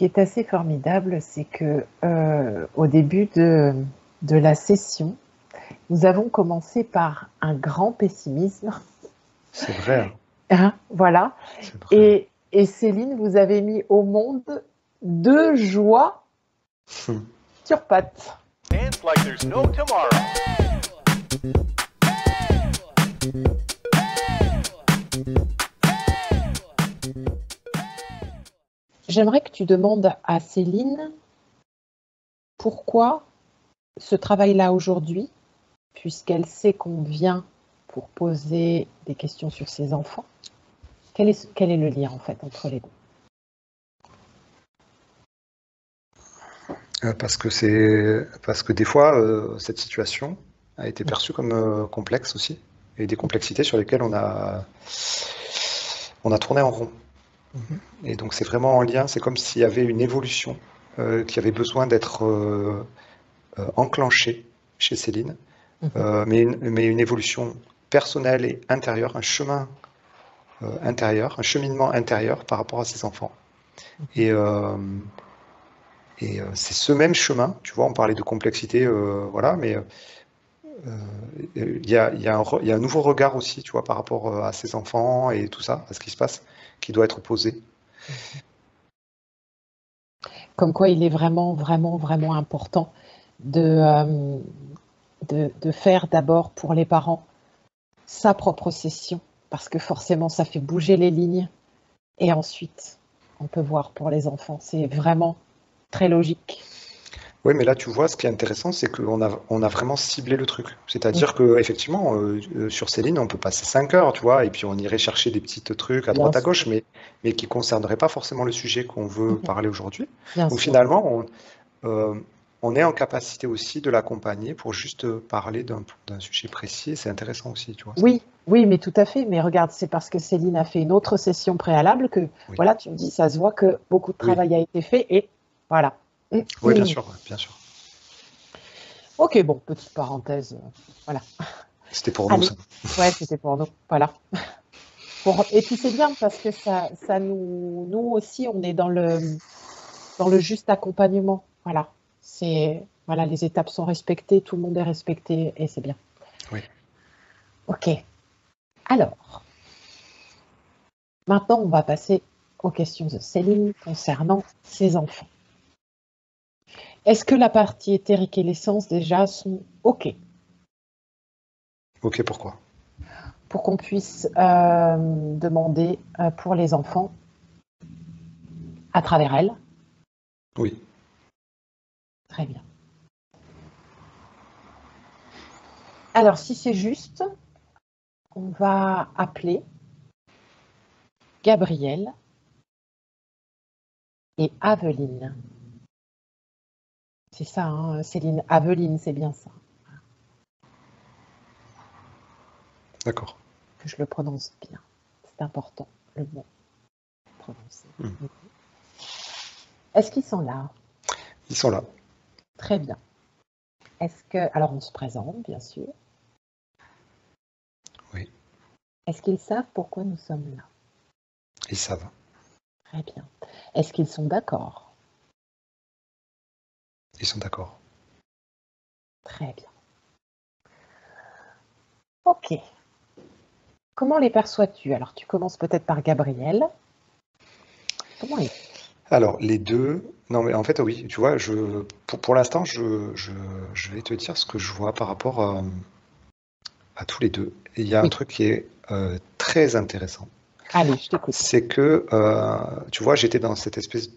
qui est assez formidable, c'est que au début de la session, nous avons commencé par un grand pessimisme. C'est vrai, hein. Hein, voilà. C'est vrai. Et Céline, vous avez mis au monde 2 joies sur pattes. Dance like there's no tomorrow. J'aimerais que tu demandes à Céline pourquoi ce travail-là aujourd'hui, puisqu'elle sait qu'on vient pour poser des questions sur ses enfants. Quel est le lien en fait entre les deux? Parce que des fois, cette situation a été perçue comme complexe aussi, et des complexités sur lesquelles on a tourné en rond. Et donc c'est vraiment en lien, c'est comme s'il y avait une évolution qui avait besoin d'être enclenchée chez Céline, mais une évolution personnelle et intérieure, un chemin intérieur, un cheminement intérieur par rapport à ses enfants. Et c'est ce même chemin, tu vois, on parlait de complexité, voilà, mais il y a un nouveau regard aussi, tu vois, par rapport à ses enfants et tout ça, à ce qui se passe, qui doit être posé. Comme quoi il est vraiment, vraiment, vraiment important de faire d'abord pour les parents sa propre session, parce que forcément ça fait bouger les lignes, et ensuite on peut voir pour les enfants. C'est vraiment très logique. Oui, mais là, tu vois, ce qui est intéressant, c'est qu'on a vraiment ciblé le truc. C'est-à-dire que effectivement, sur Céline, on peut passer 5 heures, tu vois, et puis on irait chercher des petits trucs à Bien droite, à sûr. gauche, mais qui ne concerneraient pas forcément le sujet qu'on veut parler aujourd'hui. Bien Donc sûr. finalement, on est en capacité aussi de l'accompagner pour juste parler d'un sujet précis, et c'est intéressant aussi, tu vois. Oui, oui, mais tout à fait. Mais regarde, c'est parce que Céline a fait une autre session préalable que, Oui. voilà, tu me dis, ça se voit que beaucoup de travail a été fait, et voilà. Oui, bien sûr, bien sûr. Ok, bon, petite parenthèse, voilà. C'était pour nous, Allez, ça. ouais, c'était pour nous, voilà. Et puis c'est bien parce que ça nous aussi, on est dans le juste accompagnement, voilà. Voilà, les étapes sont respectées, tout le monde est respecté, et c'est bien. Oui. Ok. Alors, maintenant, on va passer aux questions de Céline concernant ses enfants. Est-ce que la partie éthérique et l'essence déjà sont OK Ok, pourquoi? pour qu'on puisse demander pour les enfants à travers elle? Oui. Très bien. Alors, si c'est juste, on va appeler Gabrielle et Aveline. C'est ça, hein, Céline. Aveline, c'est bien ça. D'accord. Que je le prononce bien. C'est important, le mot prononcé. Est-ce qu'ils sont là? Ils sont là. Très bien. Alors, on se présente, bien sûr. Oui. Est-ce qu'ils savent pourquoi nous sommes là? Ils savent. Très bien. Est-ce qu'ils sont d'accord? Ils sont d'accord. Très bien. Ok. Comment les perçois-tu? Alors, tu commences peut-être par Gabrielle. Comment est... Alors, les deux. Non, mais en fait, oui, tu vois, pour l'instant, je vais te dire ce que je vois par rapport à tous les deux. Et il y a un Oui. truc qui est très intéressant. Allez, je t'écoute. C'est que, tu vois, j'étais dans cette espèce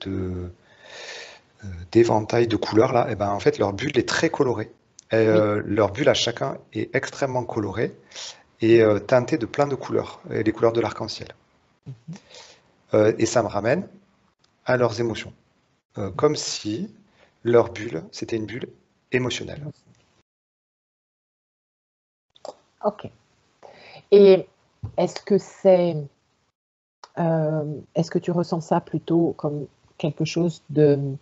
d'éventail de couleurs là. Et ben, en fait, leur bulle est très colorée. Et, leur bulle à chacun est extrêmement colorée et teintée de plein de couleurs, et les couleurs de l'arc-en-ciel. Et ça me ramène à leurs émotions. Comme si leur bulle, c'était une bulle émotionnelle. Ok. Et est-ce que tu ressens ça plutôt comme quelque chose de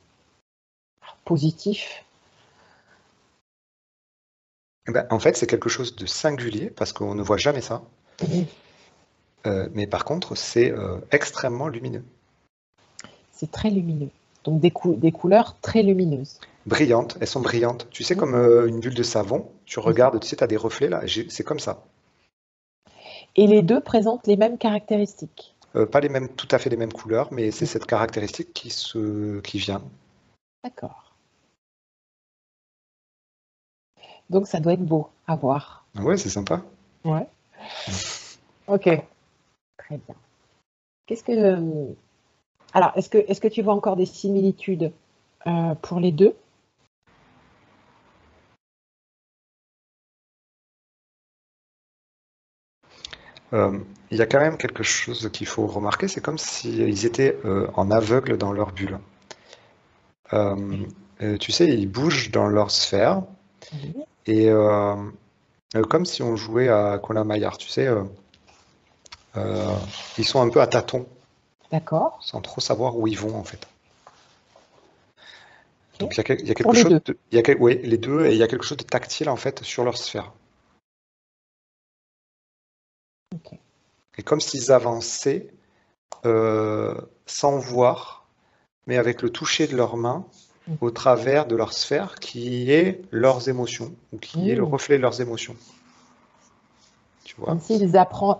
positif? Eh ben, en fait, c'est quelque chose de singulier parce qu'on ne voit jamais ça. Mais par contre, c'est extrêmement lumineux. C'est très lumineux. Donc des couleurs très lumineuses. Brillantes, elles sont brillantes. Tu sais, comme une bulle de savon, tu regardes, tu sais, tu as des reflets là, c'est comme ça. Et les deux présentent les mêmes caractéristiques. Pas les mêmes, tout à fait les mêmes couleurs, mais c'est cette caractéristique qui vient. D'accord. Donc ça doit être beau à voir. Ouais, c'est sympa. Ouais. Ok. Très bien. Qu'est-ce que alors est-ce que tu vois encore des similitudes pour les deux? Il y a quand même quelque chose qu'il faut remarquer, c'est comme s'ils étaient en aveugle dans leur bulle. Tu sais, ils bougent dans leur sphère Oui. et comme si on jouait à Colin Maillard, tu sais, ils sont un peu à tâtons, D'accord. sans trop savoir où ils vont en fait. Donc il y a Pour quelque les chose, deux. oui, les deux, et il y a quelque chose de tactile en fait sur leur sphère. Ok. Et comme s'ils avançaient sans voir, mais avec le toucher de leurs mains au travers de leur sphère qui est leurs émotions, ou qui est le reflet de leurs émotions. Tu vois? Comme s'ils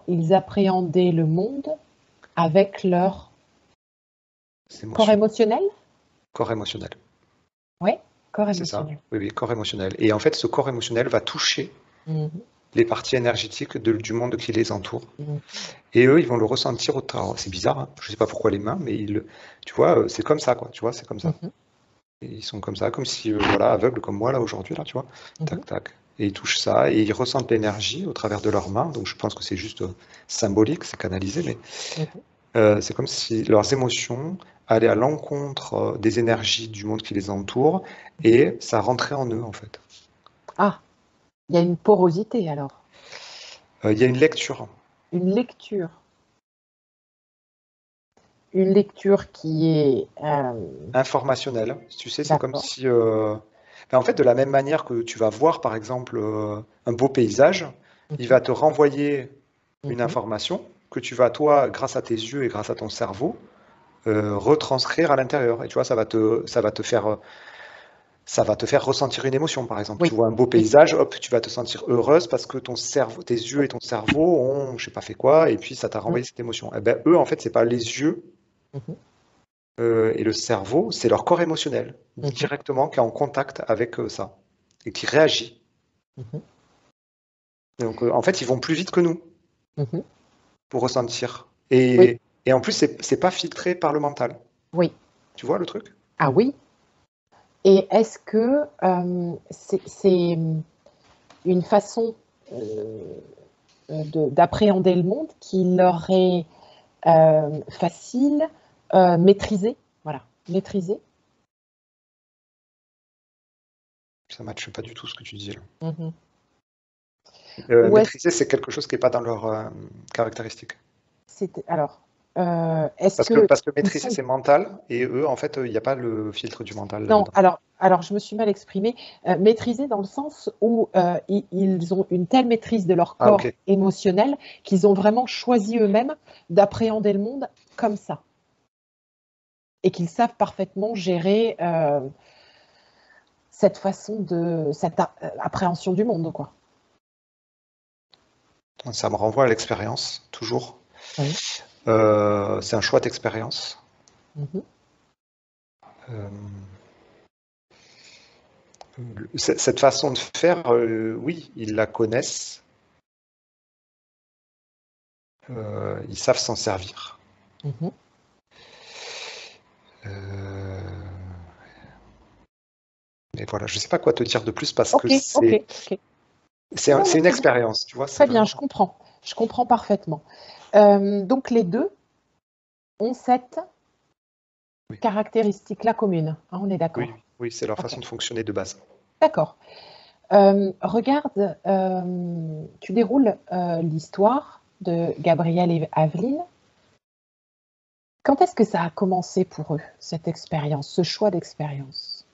ils appréhendaient le monde avec leur C'est corps émotion. émotionnel? Corps émotionnel. Oui, corps C'est ça. émotionnel. Oui, oui, corps émotionnel. Et en fait, ce corps émotionnel va toucher Mhm. les parties énergétiques du monde qui les entoure. Mhm. Et eux, ils vont le ressentir autant. C'est bizarre, hein, je ne sais pas pourquoi les mains, mais tu vois, c'est comme ça, quoi. Tu vois, c'est comme ça. Mhm. Et ils sont comme ça, comme si, voilà, aveugles comme moi, là, aujourd'hui, là, tu vois. Mhm. Tac, tac. Et ils touchent ça, et ils ressentent l'énergie au travers de leurs mains. Donc, je pense que c'est juste symbolique, c'est canalisé, mais c'est comme si leurs émotions allaient à l'encontre des énergies du monde qui les entoure, et ça rentrait en eux, en fait. Ah, il y a une porosité alors, Il y a une lecture. une lecture. Une lecture qui est Informationnelle. Tu sais, c'est comme d'accord. si, ben, en fait, de la même manière que tu vas voir, par exemple, un beau paysage, il va te renvoyer une Mhm. information que tu vas, toi, grâce à tes yeux et grâce à ton cerveau, retranscrire à l'intérieur. Et tu vois, ça va te faire ressentir une émotion, par exemple. Oui, Tu vois un beau oui, paysage, hop, tu vas te sentir heureuse parce que ton cerveau, tes yeux et ton cerveau ont, je sais pas fait quoi, et puis ça t'a renvoyé cette émotion. Eh ben, eux, en fait, c'est pas les yeux mhm. et le cerveau, c'est leur corps émotionnel, Mhm. directement, qui est en contact avec ça, et qui réagit. Mhm. Donc, en fait, ils vont plus vite que nous Mhm. pour ressentir. Oui, Et en plus, c'est pas filtré par le mental. oui. Tu vois le truc? Ah oui. Et est-ce que c'est une façon d'appréhender le monde qui leur est facile, maîtrisée? Voilà, maîtrisée. Ça matche pas du tout ce que tu dis là. Mhm. Ou est-ce Maîtriser, c'est quelque chose qui n'est pas dans leur caractéristique. alors, est-ce Parce que qu'ils maîtriser, sont c'est mental, et eux, en fait, il n'y a pas le filtre du mental non, là-dedans. alors je me suis mal exprimée. Maîtriser dans le sens où ils ont une telle maîtrise de leur Ah, corps ok. émotionnel qu'ils ont vraiment choisi eux-mêmes d'appréhender le monde comme ça. Et qu'ils savent parfaitement gérer cette appréhension du monde, quoi. Ça me renvoie à l'expérience, toujours. Oui. C'est un choix d'expérience. Mhm. Euh, cette façon de faire, oui, ils la connaissent, ils savent s'en servir. Mhm. Euh, mais voilà, je ne sais pas quoi te dire de plus parce que Ok, ok, ok. Non, c'est mais une très bien. expérience, tu vois, c'est Très bien, je vraiment. comprends. Je comprends parfaitement. Donc les deux ont cette Oui, caractéristique-là commune, hein, on est d'accord. oui, oui, c'est leur Ok, façon de fonctionner de base. d'accord. Regarde, tu déroules l'histoire de Gabriel et Aveline. Quand est-ce que ça a commencé pour eux, cette expérience, ce choix d'expérience?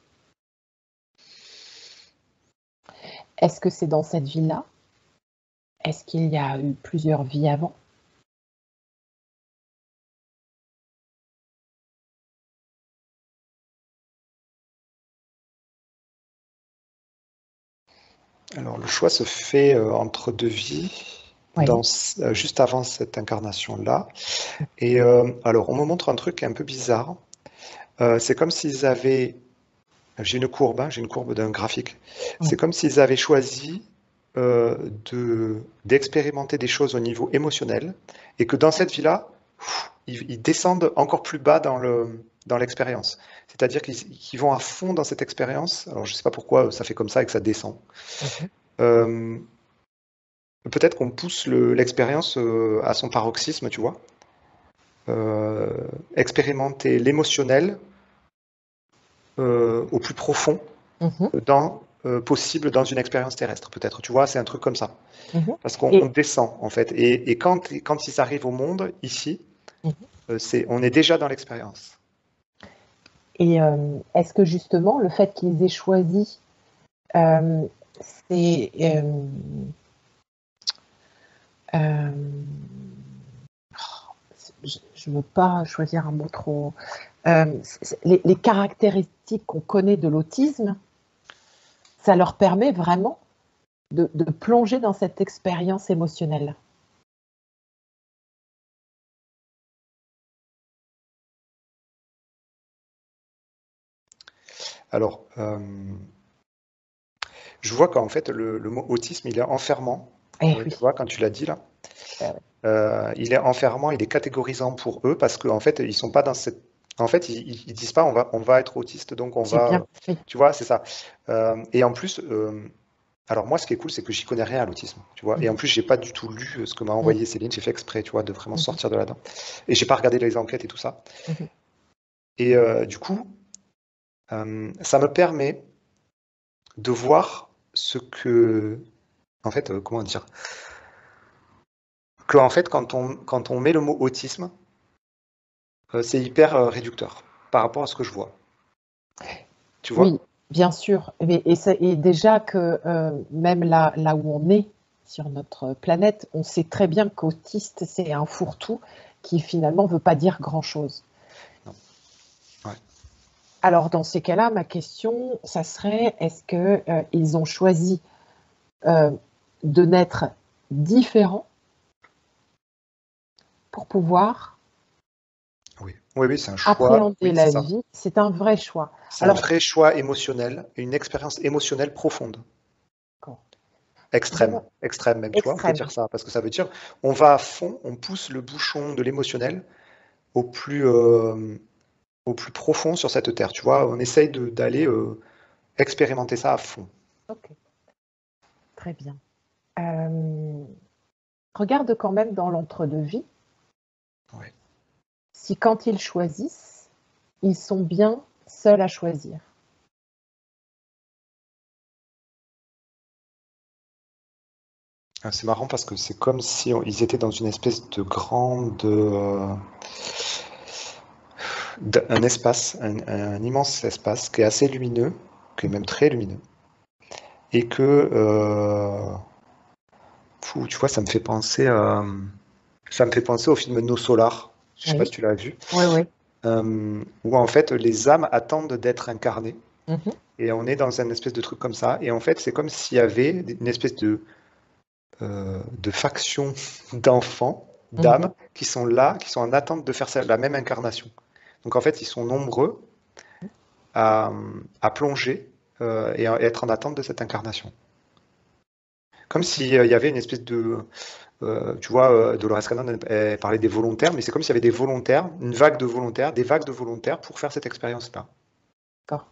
Est-ce que c'est dans cette vie-là? Est-ce qu'il y a eu plusieurs vies avant? Alors, le choix se fait entre deux vies, Oui. juste avant cette incarnation-là. Et alors, on me montre un truc un peu bizarre. C'est comme s'ils avaient. J'ai une courbe, hein, j'ai une courbe d'un graphique. Oui. C'est comme s'ils avaient choisi d'expérimenter des choses au niveau émotionnel et que dans cette vie-là, ils descendent encore plus bas dans l'expérience. C'est-à-dire qu'ils vont à fond dans cette expérience. Alors, je ne sais pas pourquoi ça fait comme ça et que ça descend. Mhm. Euh, Peut-être qu'on pousse l'expérience à son paroxysme, tu vois. Expérimenter l'émotionnel au plus profond Mhm. possible dans une expérience terrestre, peut-être. Tu vois, c'est un truc comme ça. Mhm. Parce qu'on Et, descend, en fait. Et quand ils arrivent au monde, ici, mhm. on est déjà dans l'expérience. Et est-ce que justement le fait qu'ils aient choisi, euh, c'est, euh, je ne veux pas choisir un mot trop, les caractéristiques qu'on connaît de l'autisme, ça leur permet vraiment de plonger dans cette expérience émotionnelle. Alors, je vois qu'en fait, le mot autisme, il est enfermant. Eh oui. Tu vois, quand tu l'as dit là, Ah ouais. il est enfermant, il est catégorisant pour eux parce qu'en fait, ils sont pas dans cette. En fait, ils disent pas on va être autiste, donc on J'ai va. bien compris. Tu vois, c'est ça. Et en plus, alors moi, ce qui est cool, c'est que j'y connais rien à l'autisme, tu vois. Et en Mhm. plus, j'ai pas du tout lu ce que m'a Mhm. envoyé Céline. J'ai fait exprès, tu vois, de vraiment Mhm. sortir de là-dedans. Et j'ai pas regardé les enquêtes et tout ça. Mhm. Et du coup, ça me permet de voir ce que, en fait, comment dire, que en fait, quand on met le mot autisme, c'est hyper réducteur par rapport à ce que je vois. Tu vois? Oui, bien sûr. Et déjà que même là où on est sur notre planète, on sait très bien qu'autiste, c'est un fourre-tout qui finalement ne veut pas dire grand-chose. Non. Ouais. Alors dans ces cas-là, ma question, ça serait, est-ce qu'ils ont choisi euh, de naître différents pour pouvoir Oui, oui, oui, c'est un choix. appréhender Oui, c'est la ça. vie? C'est un vrai choix. C'est un Alors, vrai choix émotionnel, une expérience émotionnelle profonde. d'accord. Extrême, Dis-moi, extrême même, tu vois, on peut extrême. dire ça, parce que ça veut dire on va à fond, on pousse le bouchon de l'émotionnel au au plus profond sur cette terre, tu vois, on essaye d'aller expérimenter ça à fond. Ok, très bien. Euh, Regarde quand même dans l'entre-deux-vie Ouais. si quand ils choisissent, ils sont bien seuls à choisir. Ah, c'est marrant parce que c'est comme si ils étaient dans une espèce de grande, un espace, un immense espace qui est assez lumineux, qui est même très lumineux, et que, tu vois, ça me fait penser au film No Solar. Je sais pas Oui, si tu l'as vu. oui, oui. Où en fait les âmes attendent d'être incarnées. Mhm, Et on est dans un espèce de truc comme ça. Et en fait, c'est comme s'il y avait une espèce de faction d'enfants, mhm. d'âmes, qui sont là, qui sont en attente de faire la même incarnation. Donc en fait, ils sont nombreux à, à plonger et à être en attente de cette incarnation. Comme s'il y avait une espèce de... tu vois, Dolores Cannon elle parlait des volontaires, mais c'est comme s'il y avait des volontaires, une vague de volontaires, des vagues de volontaires pour faire cette expérience-là. D'accord.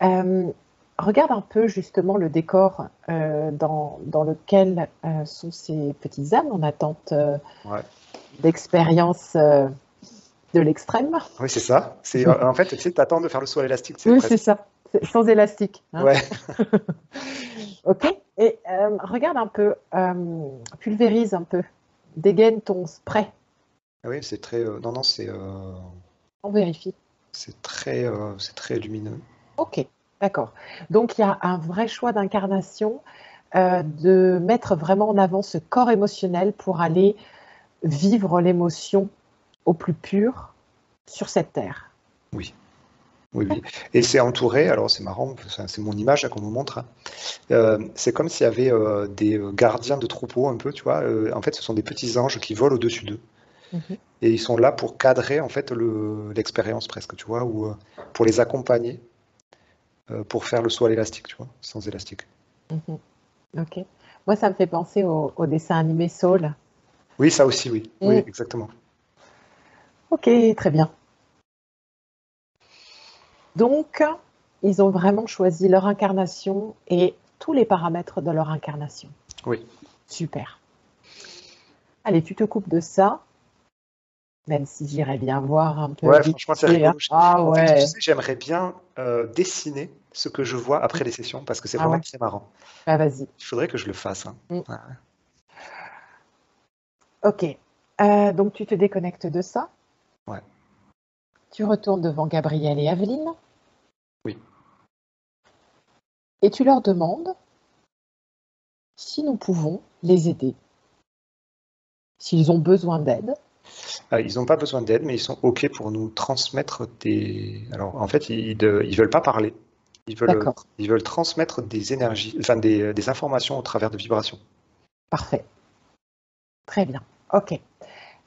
Euh, Regarde un peu justement le décor dans lequel sont ces petites âmes en attente Ouais. d'expérience de l'extrême. Oui, c'est ça. C'est en fait, tu sais, t'attends de faire le saut à l'élastique, c'est Oui, c'est presque. ça. Sans élastique. Hein. Ouais. OK. Et regarde un peu, pulvérise un peu, dégaine ton spray. Ah oui, c'est très. Non, non, On vérifie. c'est très lumineux. OK, d'accord. Donc il y a un vrai choix d'incarnation, de mettre vraiment en avant ce corps émotionnel pour aller vivre l'émotion au plus pur sur cette terre. Oui. Oui, oui. Et c'est entouré, alors c'est marrant, c'est mon image là, qu'on me montre, hein. C'est comme s'il y avait des gardiens de troupeaux un peu, tu vois. En fait, ce sont des petits anges qui volent au-dessus d'eux. Mhm. Et ils sont là pour cadrer en fait l'expérience presque, tu vois, ou pour les accompagner, pour faire le saut à l'élastique, tu vois, sans élastique. Mhm. Ok. Moi, ça me fait penser au dessin animé Soul. Oui, ça aussi, oui. Oui, exactement. Ok, très bien. Donc, ils ont vraiment choisi leur incarnation et tous les paramètres de leur incarnation. Oui. Super. Allez, tu te coupes de ça, même si j'irais bien voir un peu Ouais, vite franchement, c'est fait, hein. rigolo. Ah En fait, tu ouais. sais, j'aimerais bien dessiner ce que je vois après les sessions parce que c'est Ah vraiment ouais. très marrant. Bah vas-y. Il faudrait que je le fasse, hein. Mm. Ouais. Ok. Donc tu te déconnectes de ça. Ouais. Tu retournes devant Gabriel et Aveline Oui. et tu leur demandes si nous pouvons les aider, s'ils ont besoin d'aide. Ils n'ont pas besoin d'aide, mais ils sont OK pour nous transmettre des. Alors, en fait, ils veulent pas parler. D'accord. Ils veulent transmettre des énergies, enfin des informations au travers de vibrations. Parfait. Très bien. Ok.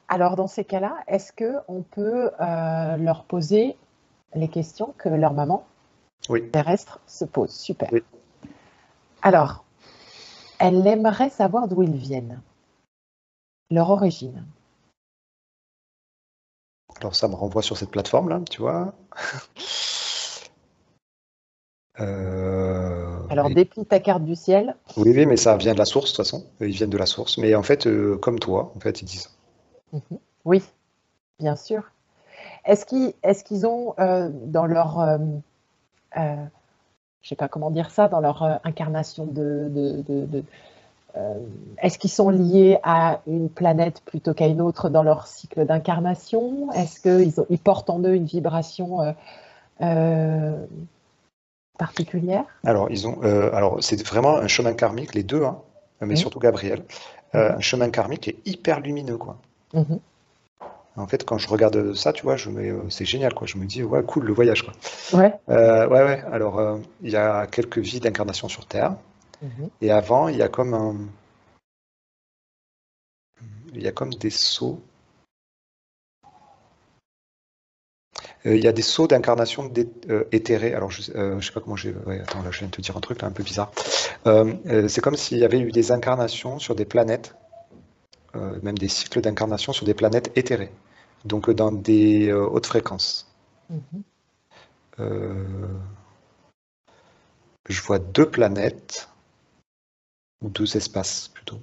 Alors dans ces cas-là, est-ce qu'on peut leur poser les questions que leur maman Oui. terrestre se pose? Super. Oui. Alors, elle aimerait savoir d'où ils viennent, leur origine. Alors, ça me renvoie sur cette plateforme-là, tu vois. Alors, Et- déplie ta carte du ciel. Oui, oui, mais ça vient de la source, de toute façon. Ils viennent de la source. Mais en fait, comme toi, en fait, ils disent. Mhm. Oui, bien sûr. Est-ce qu'ils ont dans leur, je sais pas comment dire ça, dans leur incarnation euh, est-ce qu'ils sont liés à une planète plutôt qu'à une autre dans leur cycle d'incarnation? Est-ce qu'ils portent en eux une vibration euh, particulière? Alors, c'est vraiment un chemin karmique, les deux, hein, mais Oui. surtout Gabriel. Mhm. Un chemin karmique qui est hyper lumineux, quoi. Mhm. En fait, quand je regarde ça, tu vois, c'est génial, quoi. Je me dis, ouais, cool, le voyage, quoi. Ouais. Ouais, ouais. Alors, il y a quelques vies d'incarnation sur Terre. Mhm. Et avant, il y a comme des sauts. Il y a des sauts d'incarnation éthérés. Alors, je sais pas comment j'ai. Ouais, attends, là, je viens de te dire un truc là, un peu bizarre. C'est comme s'il y avait eu des incarnations sur des planètes, même des cycles d'incarnation sur des planètes éthérées. Donc, dans des hautes fréquences. Mhm. Euh, je vois deux planètes, ou deux espaces plutôt.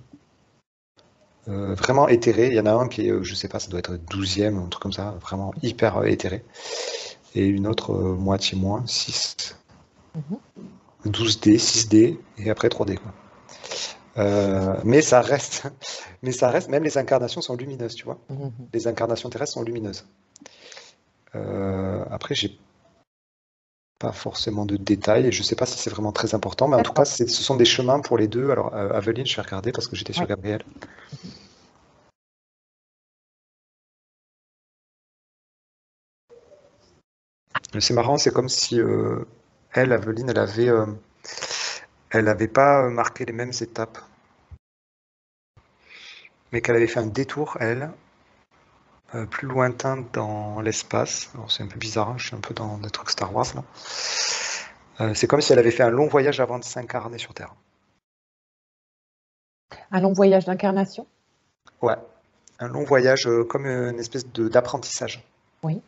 Vraiment éthéré. Il y en a un qui est, je sais pas, ça doit être 12e, un truc comme ça, vraiment hyper éthéré. Et une autre moitié moins, 6, Mhm. 12D, 6D, et après 3D, quoi. Mais ça reste, mais ça reste, même les incarnations sont lumineuses, tu vois. Mhm. Les incarnations terrestres sont lumineuses. Après, j'ai pas forcément de détails, et je sais pas si c'est vraiment très important, mais en tout cas, D'accord. ce sont des chemins pour les deux. Alors, Aveline, je vais regarder parce que j'étais sur Oui. Gabriel. C'est marrant, c'est comme si elle, Aveline, elle avait pas marqué les mêmes étapes, mais qu'elle avait fait un détour, elle, plus lointain dans l'espace. Alors c'est un peu bizarre, hein, je suis un peu dans des trucs Star Wars là. C'est comme si elle avait fait un long voyage avant de s'incarner sur Terre. Un long voyage d'incarnation? Ouais, un long voyage comme une espèce d'apprentissage. Oui.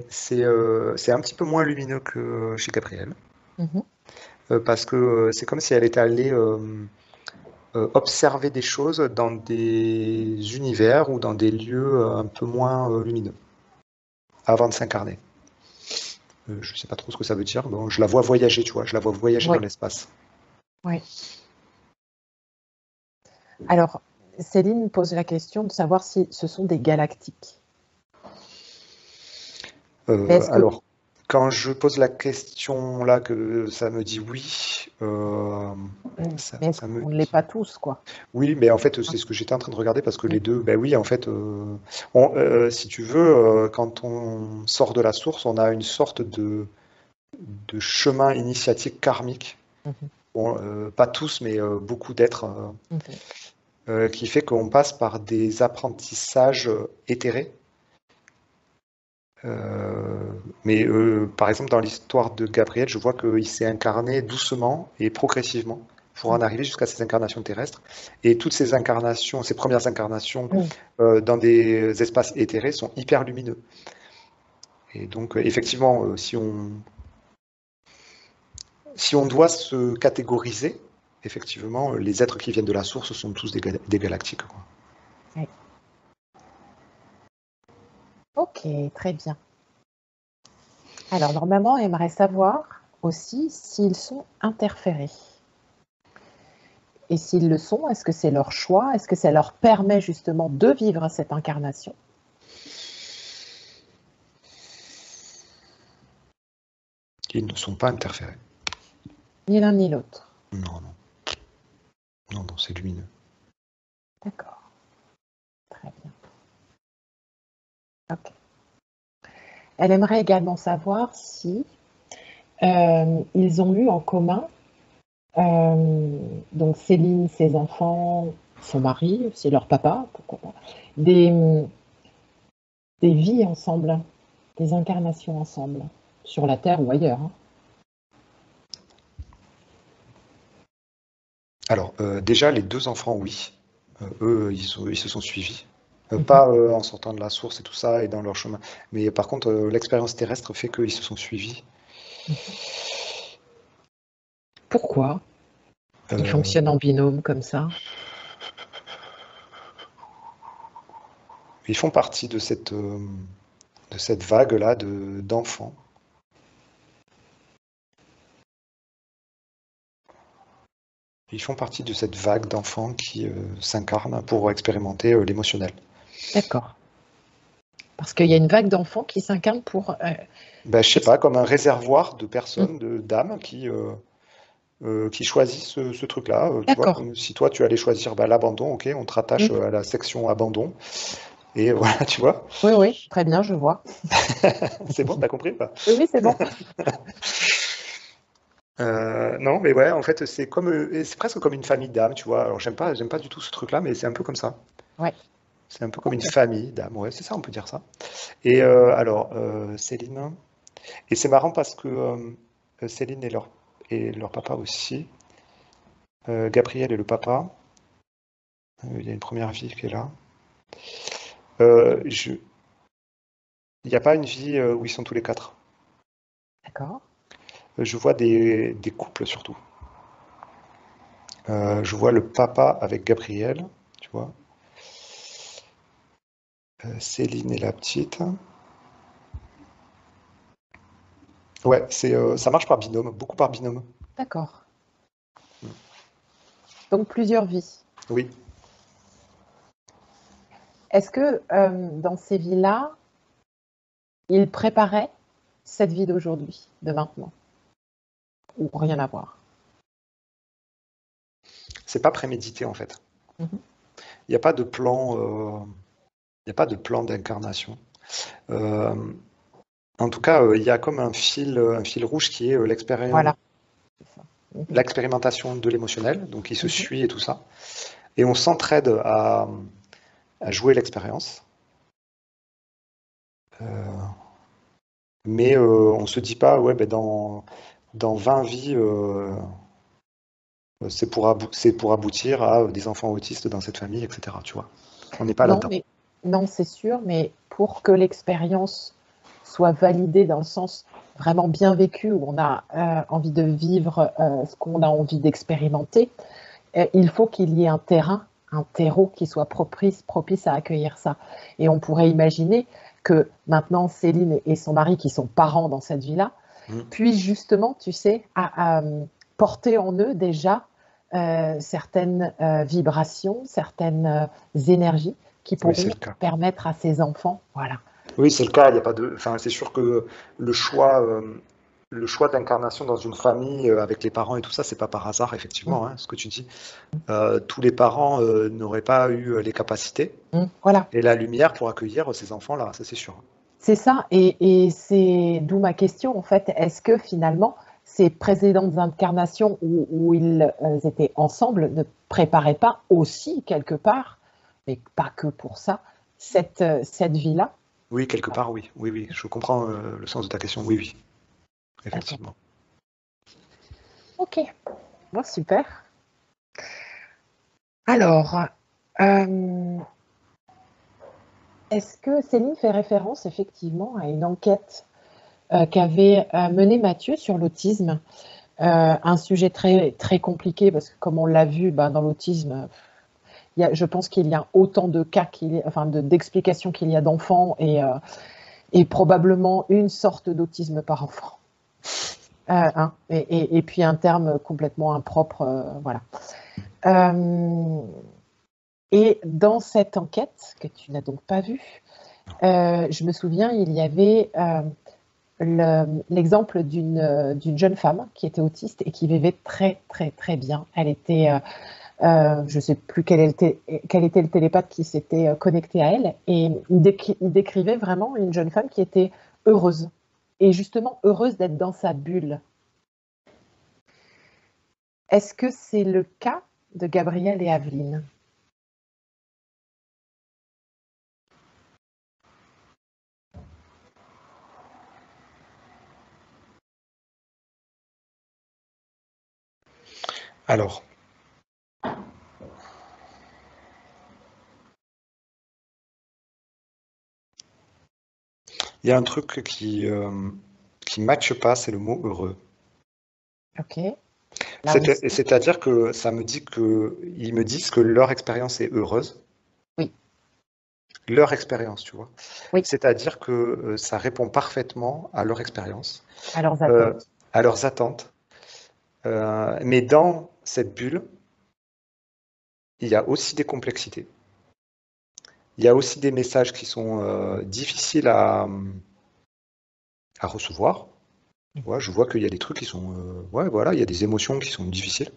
C'est un petit peu moins lumineux que chez Gabriel, Mhm. parce que c'est comme si elle était allée observer des choses dans des univers ou dans des lieux un peu moins lumineux, avant de s'incarner. Je sais pas trop ce que ça veut dire. Bon, je la vois voyager, tu vois, je la vois voyager dans Oui. l'espace. Oui. Alors, Céline pose la question de savoir si ce sont des galactiques. Mais est-ce que... Alors, quand je pose la question là, que ça me dit oui, Euh, Mais est-ce qu'on ne l'est pas tous, quoi? Oui, mais en fait, c'est ce que j'étais en train de regarder parce que les deux, ben oui, en fait, si tu veux, quand on sort de la source, on a une sorte de chemin initiatique karmique. Mhm. Bon, pas tous, mais beaucoup d'êtres, qui fait qu'on passe par des apprentissages éthérés. Mais par exemple, dans l'histoire de Gabriel, je vois qu'il s'est incarné doucement et progressivement pour en arriver jusqu'à ces incarnations terrestres. Et toutes ces incarnations, ces premières incarnations dans des espaces éthérés sont hyper lumineux. Et donc, effectivement, si on doit se catégoriser, effectivement, les êtres qui viennent de la source sont tous des galactiques, quoi. Oui. Ok, très bien. Alors, normalement, on aimerait savoir aussi s'ils sont interférés. Et s'ils le sont, est-ce que c'est leur choix? Est-ce que ça leur permet justement de vivre cette incarnation? Ils ne sont pas interférés. Ni l'un ni l'autre. Non, non. Non, non, c'est lumineux. D'accord. Très bien. Ok. Elle aimerait également savoir si ils ont eu en commun, donc Céline, ses enfants, son mari, c'est leur papa, pourquoi pas, des vies ensemble, des incarnations ensemble, sur la Terre ou ailleurs. Hein. Alors, déjà, les deux enfants, oui. Eux, ils se sont suivis. Pas en sortant de la source et tout ça, et dans leur chemin. Mais par contre, l'expérience terrestre fait qu'ils se sont suivis. Pourquoi ils Euh, fonctionnent en binôme comme ça? Ils font partie de cette vague-là d'enfants. Ils font partie de cette vague d'enfants qui s'incarnent pour expérimenter l'émotionnel. D'accord. Parce qu'il y a une vague d'enfants qui s'incarnent pour... Ben, je sais pas, comme un réservoir de personnes, d'âmes qui choisissent ce truc-là. Tu vois, D'accord. comme si toi, tu allais choisir ben, l'abandon, ok, on te rattache à la section abandon. Et voilà, tu vois. Oui, oui, très bien, je vois. C'est bon, t'as compris ou pas? Oui, oui, c'est bon. Non, mais ouais, en fait, c'est presque comme une famille d'âmes, tu vois. Alors, j'aime pas du tout ce truc-là, mais c'est un peu comme ça. Ouais. C'est un peu comme une famille d'âmes, ouais, c'est ça, on peut dire ça. Et Céline, et c'est marrant parce que Céline et leur papa aussi, Gabriel et le papa, il y a une première vie qui est là. Il n'y a pas une vie où ils sont tous les quatre. D'accord. Je vois des couples surtout. Je vois le papa avec Gabriel, tu vois. Céline et la petite. Ouais, ça marche par binôme, beaucoup par binôme. D'accord. Donc plusieurs vies. Oui. Est-ce que dans ces vies-là, ils préparaient cette vie d'aujourd'hui, de maintenant? Ou rien à voir? C'est pas prémédité en fait. Mhm. Il n'y a pas de plan, il n'y a pas de plan d'incarnation. En tout cas, il y a comme un fil rouge qui est Voilà. C'est ça. Mhm. l'expérimentation de l'émotionnel, donc il se Mhm. suit et tout ça. Et on s'entraide à jouer l'expérience. Mais on se dit pas, ouais, ben dans 20 vies, c'est pour aboutir à des enfants autistes dans cette famille, etc. Tu vois. On n'est pas Non, là-dedans. mais non, c'est sûr, mais pour que l'expérience soit validée dans le sens vraiment bien vécu, où on a envie de vivre ce qu'on a envie d'expérimenter, il faut qu'il y ait un terrain, un terreau qui soit propice à accueillir ça. Et on pourrait imaginer que maintenant Céline et son mari, qui sont parents dans cette vie-là, puissent justement, tu sais, porter en eux déjà certaines vibrations, certaines énergies qui Oui, c'est pourront le cas. permettre à ces enfants, voilà. Oui, c'est le cas. Il y a pas de. Enfin, c'est sûr que le choix. le choix d'incarnation dans une famille avec les parents et tout ça, c'est pas par hasard, effectivement, hein, ce que tu dis. Tous les parents n'auraient pas eu les capacités Voilà, et la lumière pour accueillir ces enfants-là, ça c'est sûr. c'est ça. Et c'est d'où ma question, en fait. Est-ce que finalement, ces précédentes incarnations où ils étaient ensemble ne préparaient pas aussi, quelque part, mais pas que pour ça, cette vie-là? Oui, quelque part, oui. Oui, oui, je comprends le sens de ta question. Oui, oui, D'accord. effectivement. Ok, bon, super. Alors, est-ce que Céline fait référence effectivement à une enquête qu'avait menée Mathieu sur l'autisme? Un sujet très, très compliqué parce que comme on l'a vu dans l'autisme, je pense qu'il y a autant de cas d'explications qu'il y a d'enfants et probablement une sorte d'autisme par enfant. Et puis un terme complètement impropre, voilà. Et dans cette enquête, que tu n'as donc pas vue, je me souviens, il y avait l'exemple d'une jeune femme qui était autiste et qui vivait très, très, très bien. Elle était, je ne sais plus quel était le télépathe qui s'était connecté à elle, et il décrivait vraiment une jeune femme qui était heureuse, et justement heureuse d'être dans sa bulle. Est-ce que c'est le cas de Gabrielle et Aveline? Alors, il y a un truc qui matche pas, c'est le mot heureux. Ok. Là aussi. C'est-à-dire que ça me dit ils me disent que leur expérience est heureuse. Oui. Leur expérience, tu vois. Oui. C'est-à-dire que ça répond parfaitement à leur expérience, À leurs attentes. à leurs attentes. Mais dans cette bulle, il y a aussi des complexités. Il y a aussi des messages qui sont difficiles à recevoir. Ouais, je vois qu'il y a des trucs qui sont... ouais, voilà, il y a des émotions qui sont difficiles,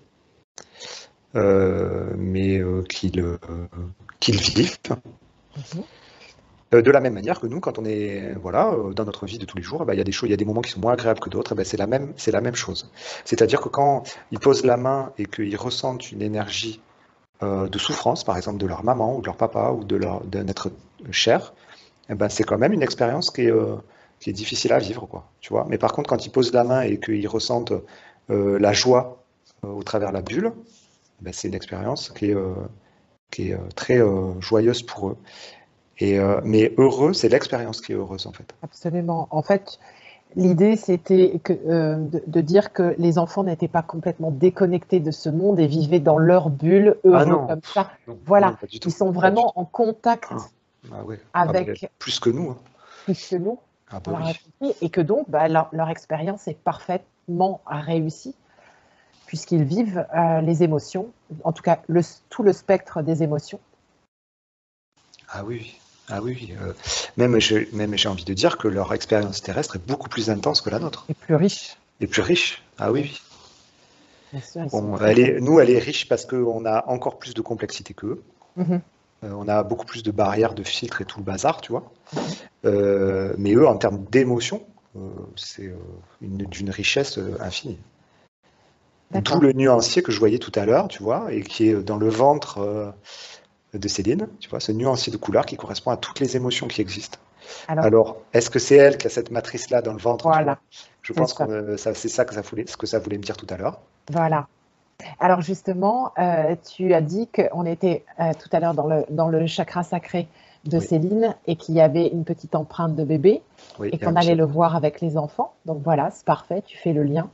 mais qu'ils vivent. Mhm. De la même manière que nous, quand on est voilà, dans notre vie de tous les jours, il y a des choses, il y a des moments qui sont moins agréables que d'autres, c'est la même chose. C'est-à-dire que quand ils posent la main et qu'ils ressentent une énergie de souffrance, par exemple de leur maman ou de leur papa ou d'un être cher, c'est quand même une expérience qui est difficile à vivre, quoi, tu vois. Mais par contre, quand ils posent la main et qu'ils ressentent la joie au travers de la bulle, c'est une expérience qui est très joyeuse pour eux. Mais heureux, c'est l'expérience qui est heureuse, en fait. Absolument. En fait, l'idée, c'était de dire que les enfants n'étaient pas complètement déconnectés de ce monde et vivaient dans leur bulle, Ah heureux non, comme ça. non, Voilà, non, pas du tout. ils sont Pas du tout. vraiment en contact Ah ouais. avec Plus que nous, hein. plus que nous, Ah on bah l'a oui. compris, et que donc leur expérience est parfaitement réussie, puisqu'ils vivent les émotions, en tout cas tout le spectre des émotions. Ah oui, oui. Ah oui, oui. Même j'ai envie de dire que leur expérience terrestre est beaucoup plus intense que la nôtre. Et plus riches. Et plus riche. Ah oui, oui. Bien sûr, ils sont Bon, très, très... nous, elle est riche parce qu'on a encore plus de complexité qu'eux. Mhm, On a beaucoup plus de barrières, de filtres et tout le bazar, tu vois. mhm. Mais eux, en termes d'émotion, c'est d'une richesse infinie. D'où D'accord. le nuancier que je voyais tout à l'heure, tu vois, et qui est dans le ventre de Céline, tu vois, ce nuancier de couleur qui correspond à toutes les émotions qui existent. Alors, Alors, est-ce que c'est elle qui a cette matrice-là dans le ventre, tu vois? voilà, Je c'est pense ça. que c'est ça que ce que ça voulait me dire tout à l'heure. Voilà. Alors justement, tu as dit qu'on était tout à l'heure dans le chakra sacré de Oui, Céline et qu'il y avait une petite empreinte de bébé oui, et il y a un qu'on allait pied. le voir avec les enfants. Donc voilà, c'est parfait, tu fais le lien.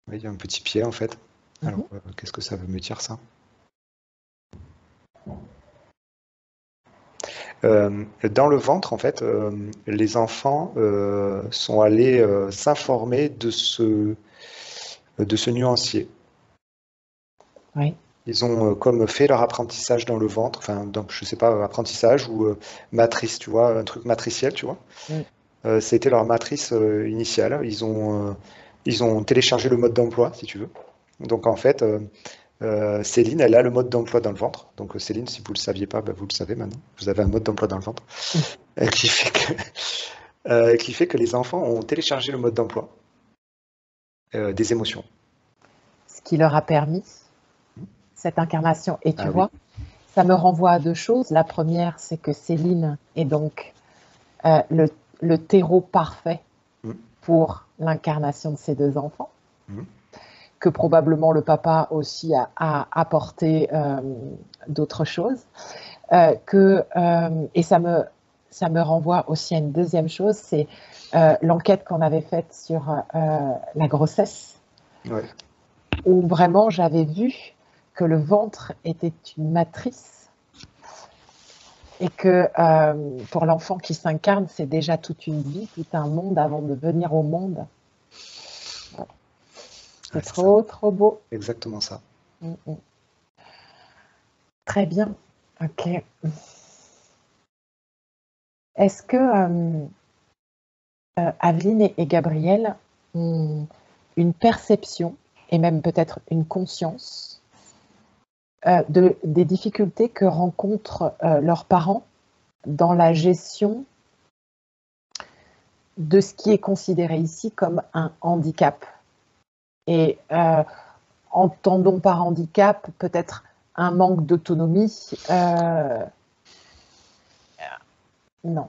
Oui, il y a un petit pied en fait. Alors, Mhm. qu'est-ce que ça veut me dire ça? Dans le ventre, en fait, les enfants sont allés s'informer de ce nuancier. Oui, Ils ont comme fait leur apprentissage dans le ventre, enfin, donc, je sais pas, apprentissage ou matrice, tu vois, un truc matriciel, tu vois. mm, C'était leur matrice initiale. Ils ont téléchargé le mode d'emploi, si tu veux. Donc en fait, Céline, elle a le mode d'emploi dans le ventre. Donc Céline, si vous ne le saviez pas, bah, vous le savez maintenant. Vous avez un mode d'emploi dans le ventre. Qui fait qui fait que les enfants ont téléchargé le mode d'emploi des émotions. Ce qui leur a permis cette incarnation. Et tu Ah oui. vois, ça me renvoie à deux choses. La première, c'est que Céline est donc euh, le, le terreau parfait Mm, pour l'incarnation de ces deux enfants, mm. que probablement le papa aussi a apporté d'autres choses. Et ça me renvoie aussi à une deuxième chose, c'est l'enquête qu'on avait faite sur la grossesse, Ouais. où vraiment j'avais vu que le ventre était une matrice et que pour l'enfant qui s'incarne, c'est déjà toute une vie, tout un monde avant de venir au monde. C'est Ouais, c'est ça. trop, trop beau. Exactement ça. Mm, mm. Très bien. Ok. Est-ce que Aveline et Gabriel ont une perception et même peut-être une conscience des difficultés que rencontrent leurs parents dans la gestion de ce qui est considéré ici comme un handicap. Et entendons par handicap peut-être un manque d'autonomie. Non.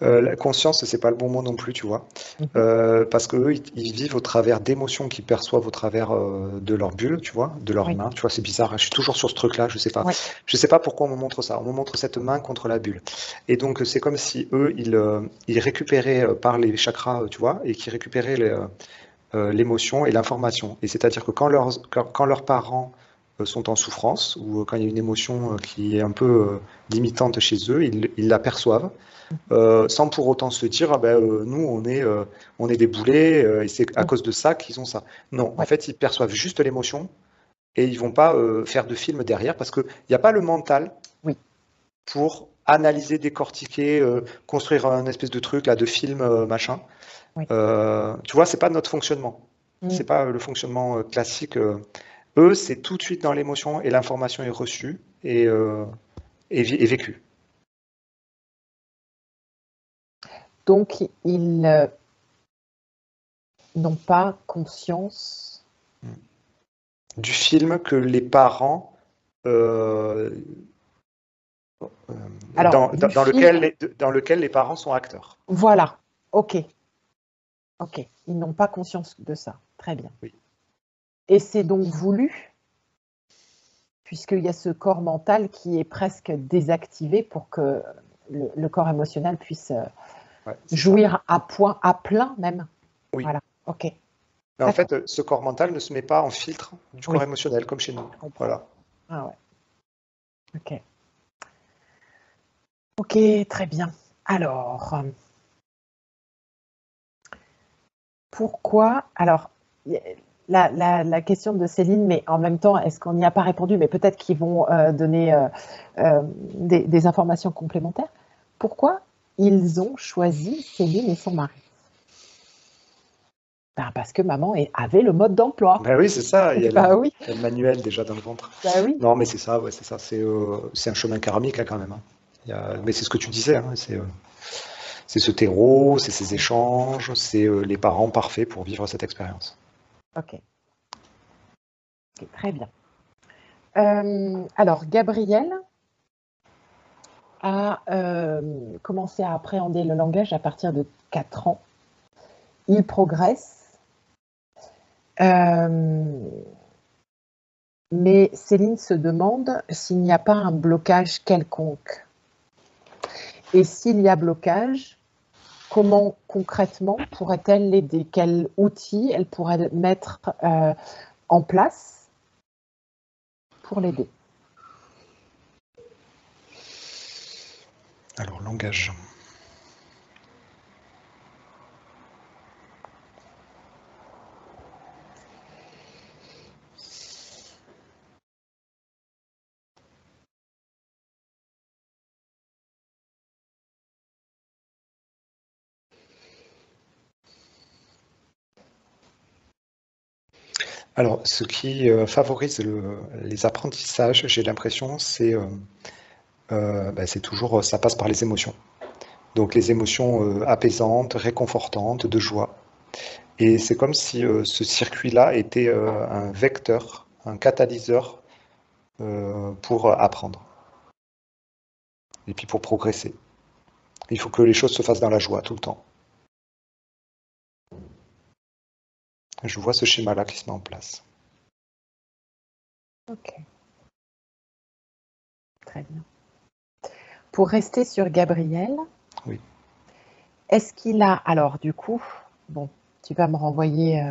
La conscience, c'est pas le bon mot non plus, tu vois. Parce qu'eux, ils vivent au travers d'émotions qu'ils perçoivent au travers de leur bulle, tu vois, de leurs Oui, mains. Tu vois, c'est bizarre, hein. Je suis toujours sur ce truc-là, je sais pas. oui, Je sais pas pourquoi on me montre ça. On me montre cette main contre la bulle. Et donc, c'est comme si eux, ils récupéraient par les chakras, tu vois, et qu'ils récupéraient l'émotion et l'information. Et c'est-à-dire que quand leurs parents sont en souffrance ou quand il y a une émotion qui est un peu limitante chez eux, ils l'aperçoivent sans pour autant se dire ah ben, nous on est des boulets et c'est à cause de ça qu'ils ont ça. Non, en oui, fait ils perçoivent juste l'émotion et ils vont pas faire de film derrière parce qu'il n'y a pas le mental oui, pour analyser, décortiquer, construire un espèce de truc là de film machin. oui. Tu vois, c'est pas notre fonctionnement. Mm. C'est pas le fonctionnement classique. Eux, c'est tout de suite dans l'émotion et l'information est reçue et vécue. Donc, ils n'ont pas conscience. Du film que les parents euh, Alors, du film, dans lequel les parents sont acteurs. voilà. Ok, ok. Ils n'ont pas conscience de ça. Très bien. Oui. Et c'est donc voulu, puisqu'il y a ce corps mental qui est presque désactivé pour que le corps émotionnel puisse Ouais, c'est ça. jouir à point, à plein même. Oui. Voilà. Ok. Mais en D'accord. fait, ce corps mental ne se met pas en filtre du corps Oui, émotionnel, comme chez nous. je comprends. Voilà. Ah ouais. Ok. Ok, très bien. Alors, pourquoi? Alors, la question de Céline, mais en même temps, est-ce qu'on n'y a pas répondu? Mais peut-être qu'ils vont donner des informations complémentaires. Pourquoi ils ont choisi Céline et son mari? Ben, parce que maman avait le mode d'emploi. Ben oui, c'est ça. Bah oui, Il y a le manuel déjà dans le ventre. bah oui. Non, mais c'est ça, ouais, c'est ça. C'est un chemin karmique hein, quand même. Hein. Mais c'est ce que tu disais. Hein, c'est ce terreau, c'est ces échanges, c'est les parents parfaits pour vivre cette expérience. Ok, ok, très bien. Alors, Gabriel a commencé à appréhender le langage à partir de 4 ans. Il progresse. Mais Céline se demande s'il n'y a pas un blocage quelconque. Et s'il y a blocage, comment concrètement pourrait-elle l'aider? Quels outils elle pourrait mettre en place pour l'aider? Alors, langage. Alors, ce qui favorise les apprentissages, j'ai l'impression, c'est toujours, ça passe par les émotions. Donc, les émotions apaisantes, réconfortantes, de joie. Et c'est comme si ce circuit-là était un vecteur, un catalyseur pour apprendre et puis pour progresser. Il faut que les choses se fassent dans la joie tout le temps. Je vois ce schéma-là qui se met en place. Ok, très bien. Pour rester sur Gabriel, Oui. est-ce qu'il a, alors du coup, bon, tu vas me renvoyer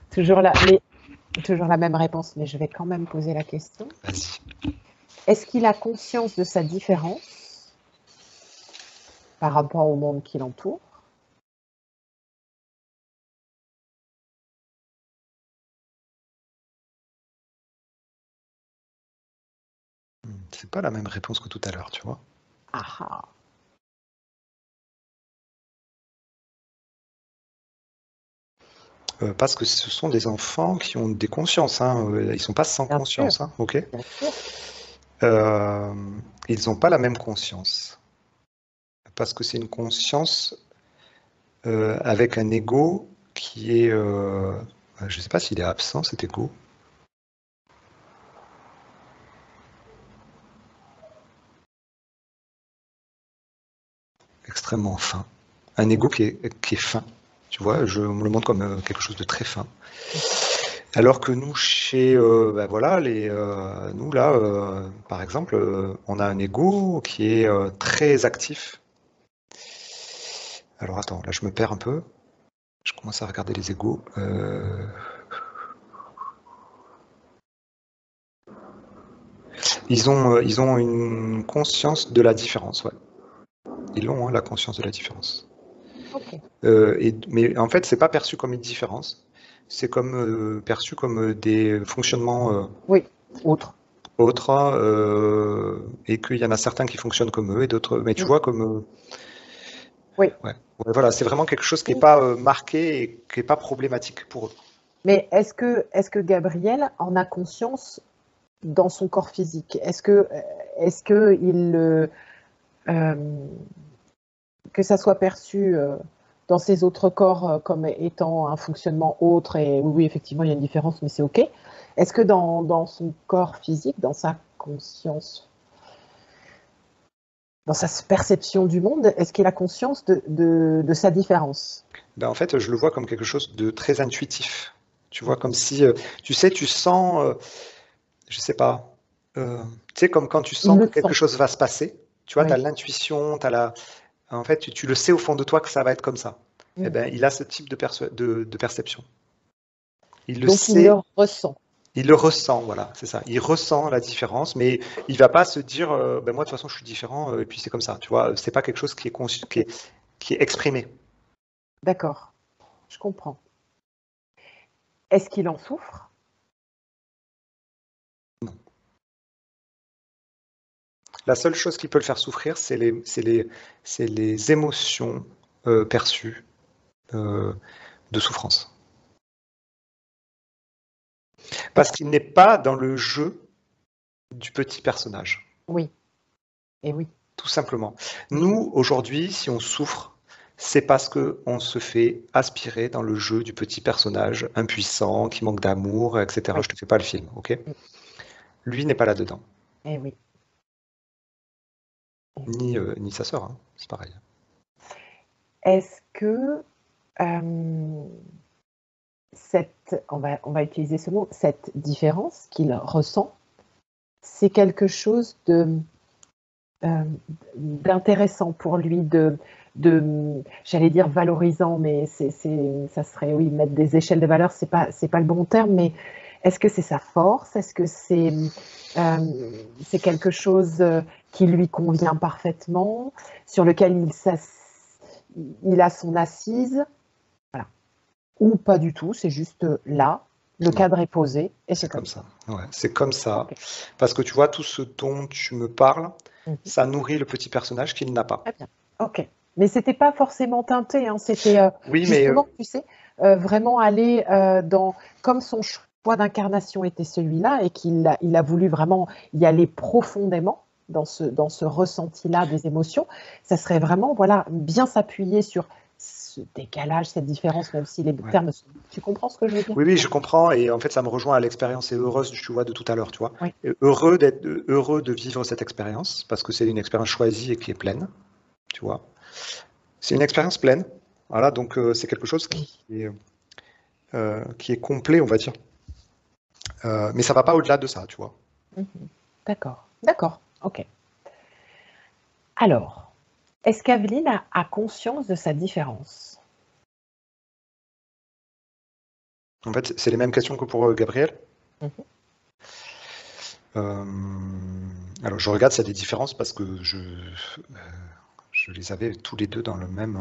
toujours la même réponse, mais je vais quand même poser la question. Vas-y. Est-ce qu'il a conscience de sa différence par rapport au monde qui l'entoure? C'est pas la même réponse que tout à l'heure, tu vois. Ah ah. Parce que ce sont des enfants qui ont des consciences, hein. Ils sont pas sans Bien conscience, sûr. hein, ok? Bien sûr. Euh, ils n'ont pas la même conscience. Parce que c'est une conscience avec un ego qui est... je ne sais pas s'il est absent, cet ego. Extrêmement fin. Un ego qui est fin. Tu vois, je me le montre comme quelque chose de très fin. Alors que nous, chez, voilà, nous là, par exemple, on a un ego qui est très actif. Alors attends, là je me perds un peu. Je commence à regarder les égos. Ils ont une conscience de la différence, ouais. Ils ont la conscience de la différence. Ok. Mais en fait, c'est pas perçu comme une différence. C'est comme perçu comme des fonctionnements Oui, autre. autres, et qu'il y en a certains qui fonctionnent comme eux et d'autres. Mais tu vois, comme Oui. ouais. Ouais, voilà, c'est vraiment quelque chose qui n'est pas marqué et qui n'est pas problématique pour eux. Mais est-ce que Gabriel en a conscience dans son corps physique? Est-ce que que ça soit perçu dans ses autres corps comme étant un fonctionnement autre, et oui, effectivement, il y a une différence, mais c'est OK. Est-ce que dans son corps physique, dans sa conscience, dans sa perception du monde, est-ce qu'il a conscience de sa différence? Ben, en fait, je le vois comme quelque chose de très intuitif. Tu vois, comme Mhm. si, tu sais, tu sens, je sais pas, tu sais, comme quand tu Il sens le que sent, quelque chose va se passer. Tu vois, tu as oui. l'intuition, en fait, tu le sais au fond de toi que ça va être comme ça. Eh Mm. ben, il a ce type de perception. Il le Donc il le sait, ressent. il le ressent, voilà, c'est ça. Il ressent la différence, mais il va pas se dire, ben moi de toute façon je suis différent, et puis c'est comme ça. Tu vois, c'est pas quelque chose qui est OK, qui est exprimé. d'accord, je comprends. Est-ce qu'il en souffre? La seule chose qui peut le faire souffrir, c'est les émotions perçues euh, de souffrance. Parce qu'il n'est pas dans le jeu du petit personnage, Oui, et oui. tout simplement. Nous, aujourd'hui, si on souffre, c'est parce qu'on se fait aspirer dans le jeu du petit personnage impuissant, qui manque d'amour, etc. Oui, Je te fais pas le film, ok? mm, Lui n'est pas là-dedans, et oui, et oui. ni sa sœur, hein, c'est pareil. Est-ce que euh, on va utiliser ce mot, cette différence qu'il ressent, c'est quelque chose euh, d'intéressant pour lui, j'allais dire valorisant, mais ça serait, oui, mettre des échelles de valeur, c'est pas le bon terme, mais est-ce que c'est sa force? Est-ce que c'est quelque chose qui lui convient parfaitement, sur lequel il a son assise, voilà. Ou pas du tout, c'est juste là, le Non, cadre est posé et c'est c'est comme comme ça. ça. Ouais, c'est comme ça. Ok. Parce que tu vois, tout ce dont tu me parles, Mhm. ça nourrit le petit personnage qu'il n'a pas. Très bien. Ok. Mais c'était pas forcément teinté, hein, c'était Oui, mais justement, tu sais, vraiment aller dans, comme son choix d'incarnation était celui-là et il a voulu vraiment y aller profondément dans ce ressenti-là des émotions, ça serait vraiment, voilà, bien s'appuyer sur ce décalage, cette différence, même si les ouais. termes, tu comprends ce que je veux dire? Oui, oui, je comprends. Et en fait, ça me rejoint à l'expérience heureuse, tu vois, de tout à l'heure, tu vois. Oui. Et heureux de vivre cette expérience parce que c'est une expérience choisie et qui est pleine, tu vois. C'est une expérience pleine. Voilà, donc c'est quelque chose qui est complet, on va dire. Mais ça va pas au-delà de ça, tu vois. Mhm. D'accord, d'accord, ok. Alors, est-ce qu'Aveline a conscience de sa différence? En fait, c'est les mêmes questions que pour Gabriel. Mhm. Alors, je regarde s'il y a des différences parce que je les avais tous les deux dans le même.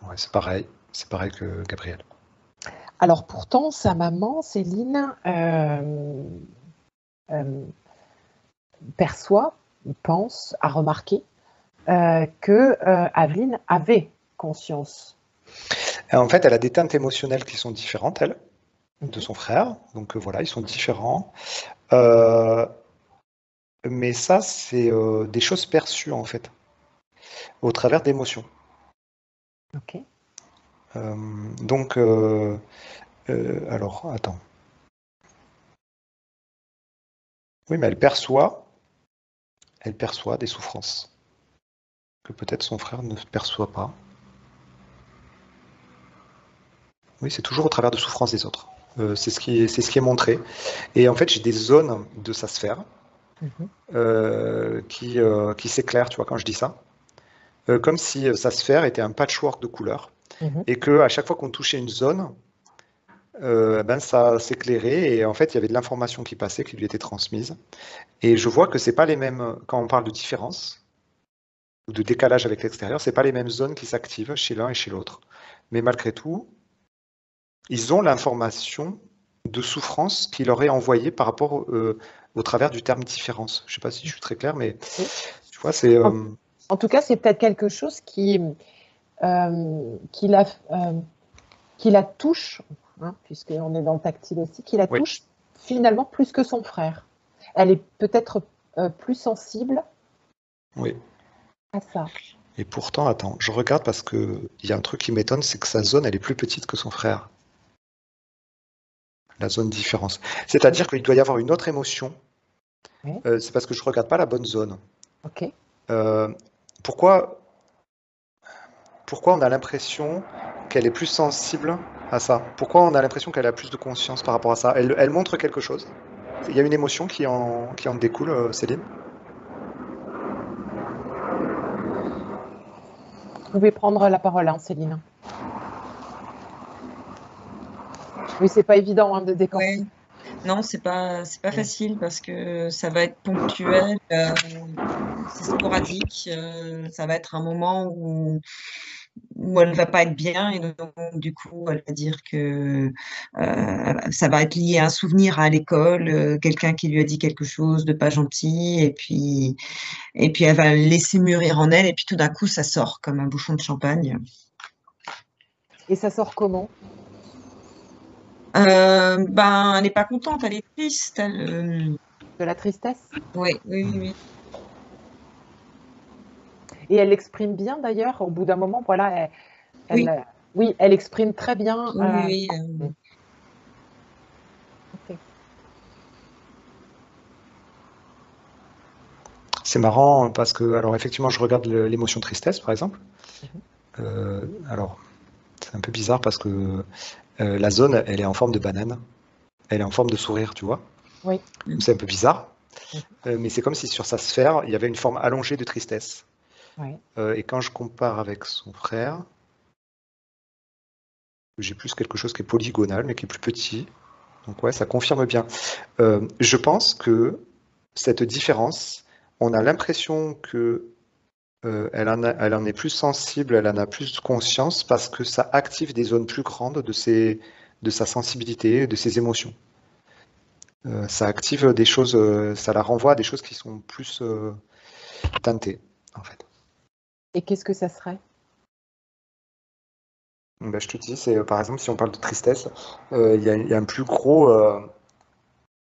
Ouais, c'est pareil que Gabriel. Alors pourtant, sa maman, Céline, euh, perçoit, pense, a remarqué que Aveline avait conscience. Et en fait, elle a des teintes émotionnelles qui sont différentes, elle, de Mhm. son frère. Donc voilà, ils sont différents. Euh, mais ça, c'est des choses perçues, en fait, au travers d'émotions. Ok. Donc, alors, attends. Oui, mais elle perçoit des souffrances que peut-être son frère ne perçoit pas. Oui, c'est toujours au travers de souffrances des autres. C'est ce qui est montré. Et en fait, j'ai des zones de sa sphère Mhm. qui s'éclairent, tu vois, quand je dis ça. Comme si sa sphère était un patchwork de couleurs. Mhm. Et que à chaque fois qu'on touchait une zone, ben ça s'éclairait. Et en fait, il y avait de l'information qui passait, qui lui était transmise. Et je vois que c'est pas les mêmes, quand on parle de différence ou de décalage avec l'extérieur, c'est pas les mêmes zones qui s'activent chez l'un et chez l'autre. Mais malgré tout, ils ont l'information de souffrance qui leur est envoyée par rapport au travers du terme différence. Je sais pas si je suis très clair, mais Oui. tu vois, c'est En, en tout cas, c'est peut-être quelque chose qui la, euh, qui la touche, hein, puisqu'on est dans le tactile aussi, qui la oui, touche finalement plus que son frère. Elle est peut-être plus sensible oui. à ça. Et pourtant, attends, je regarde parce que il y a un truc qui m'étonne, c'est que sa zone, elle est plus petite que son frère. La zone différence. C'est-à-dire qu'il doit y avoir une autre émotion. Oui. C'est parce que je regarde pas la bonne zone. Ok. Euh, pourquoi, pourquoi on a l'impression qu'elle est plus sensible à ça? Pourquoi on a l'impression qu'elle a plus de conscience par rapport à ça? Elle montre quelque chose. Il y a une émotion qui en découle, Céline? Vous pouvez prendre la parole, hein, Céline. Oui, c'est pas évident hein, de Ouais, décortiquer. non, c'est pas Mm. facile parce que ça va être ponctuel, c'est sporadique, ça va être un moment où elle ne va pas être bien et donc du coup, elle va dire que ça va être lié à un souvenir à l'école, quelqu'un qui lui a dit quelque chose de pas gentil et puis elle va le laisser mûrir en elle et puis tout d'un coup, ça sort comme un bouchon de champagne. Et ça sort comment? Ben, elle n'est pas contente, elle est triste, De la tristesse? oui, oui, oui, oui. Et elle l'exprime bien d'ailleurs, au bout d'un moment, voilà, Oui, oui, elle exprime très bien. oui, oui, oui, Mm. Ok. C'est marrant parce que, alors effectivement, je regarde l'émotion tristesse, par exemple. Mhm. Alors, c'est un peu bizarre parce que la zone, elle est en forme de banane. Elle est en forme de sourire, tu vois. Oui. mm, C'est un peu bizarre, Mhm. mais c'est comme si sur sa sphère, il y avait une forme allongée de tristesse. Oui. Et quand je compare avec son frère, j'ai plus quelque chose qui est polygonal, mais qui est plus petit. Donc ouais, ça confirme bien. Je pense que cette différence, on a l'impression que elle en est plus sensible, elle en a plus de conscience parce que ça active des zones plus grandes de sa sensibilité, de ses émotions. Ça active des choses, ça la renvoie à des choses qui sont plus teintées, en fait. Et qu'est-ce que ça serait? Ben, je te dis, c'est par exemple, si on parle de tristesse, il y a un plus gros,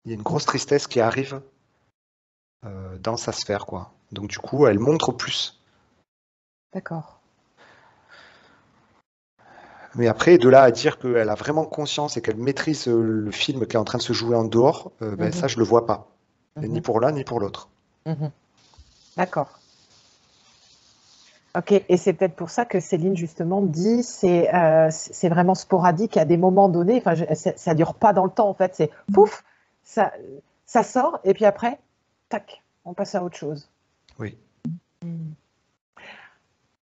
il y a une grosse tristesse qui arrive dans sa sphère, quoi. Donc du coup, elle montre plus. D'accord. Mais après, de là à dire qu'elle a vraiment conscience et qu'elle maîtrise le film qui est en train de se jouer en dehors, ben, Mhm, ça, je le vois pas. Ni mhm, pour l'un, ni pour l'autre. mhm. D'accord. Ok, et c'est peut-être pour ça que Céline justement dit c'est vraiment sporadique à des moments donnés. Enfin, ça dure pas dans le temps en fait. C'est pouf, ça, ça sort et puis après, tac, on passe à autre chose. Oui.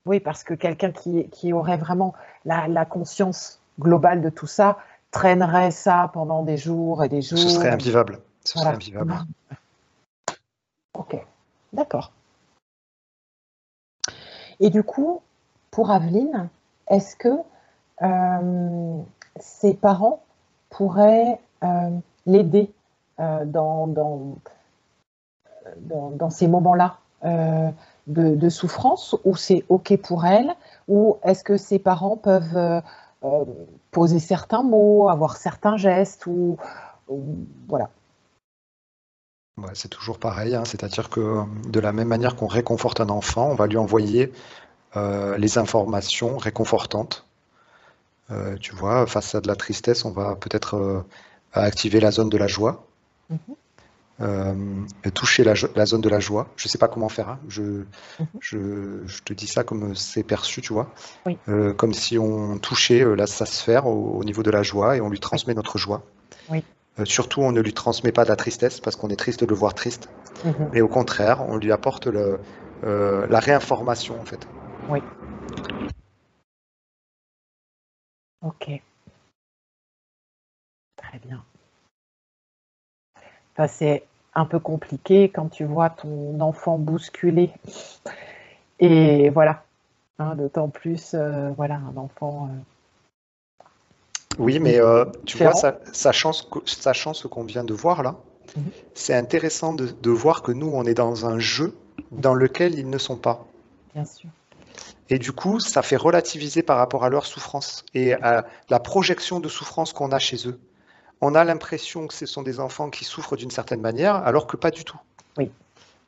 Oui, parce que quelqu'un qui aurait vraiment la conscience globale de tout ça traînerait ça pendant des jours et des Ce serait jours. invivable. Ce serait Voilà. invivable. Ok, d'accord. Et du coup, pour Aveline, est-ce que ses parents pourraient l'aider dans ces moments-là de souffrance, ou c'est OK pour elle, ou est-ce que ses parents peuvent euh, poser certains mots, avoir certains gestes, ou voilà. Ouais, c'est toujours pareil, hein. C'est-à-dire que de la même manière qu'on réconforte un enfant, on va lui envoyer les informations réconfortantes. Tu vois, face à de la tristesse, on va peut-être activer la zone de la joie, Mhm, toucher la zone de la joie. Je sais pas comment faire, hein. mhm. Je te dis ça comme c'est perçu, tu vois. Oui, Comme si on touchait sa sphère au niveau de la joie et on lui oui, transmet notre joie. oui. Surtout, on ne lui transmet pas de la tristesse parce qu'on est triste de le voir triste, Mhm, mais au contraire, on lui apporte la réinformation en fait. oui. OK, très bien. Enfin, c'est un peu compliqué quand tu vois ton enfant bousculé. Et voilà, hein, d'autant plus, voilà, un enfant Oui, mais tu vois, différent. sachant ce qu'on vient de voir là, Mhm, c'est intéressant de voir que nous, on est dans un jeu dans lequel ils ne sont pas. bien sûr. Et du coup, ça fait relativiser par rapport à leur souffrance et à la projection de souffrance qu'on a chez eux. On a l'impression que ce sont des enfants qui souffrent d'une certaine manière, alors que pas du tout. Oui.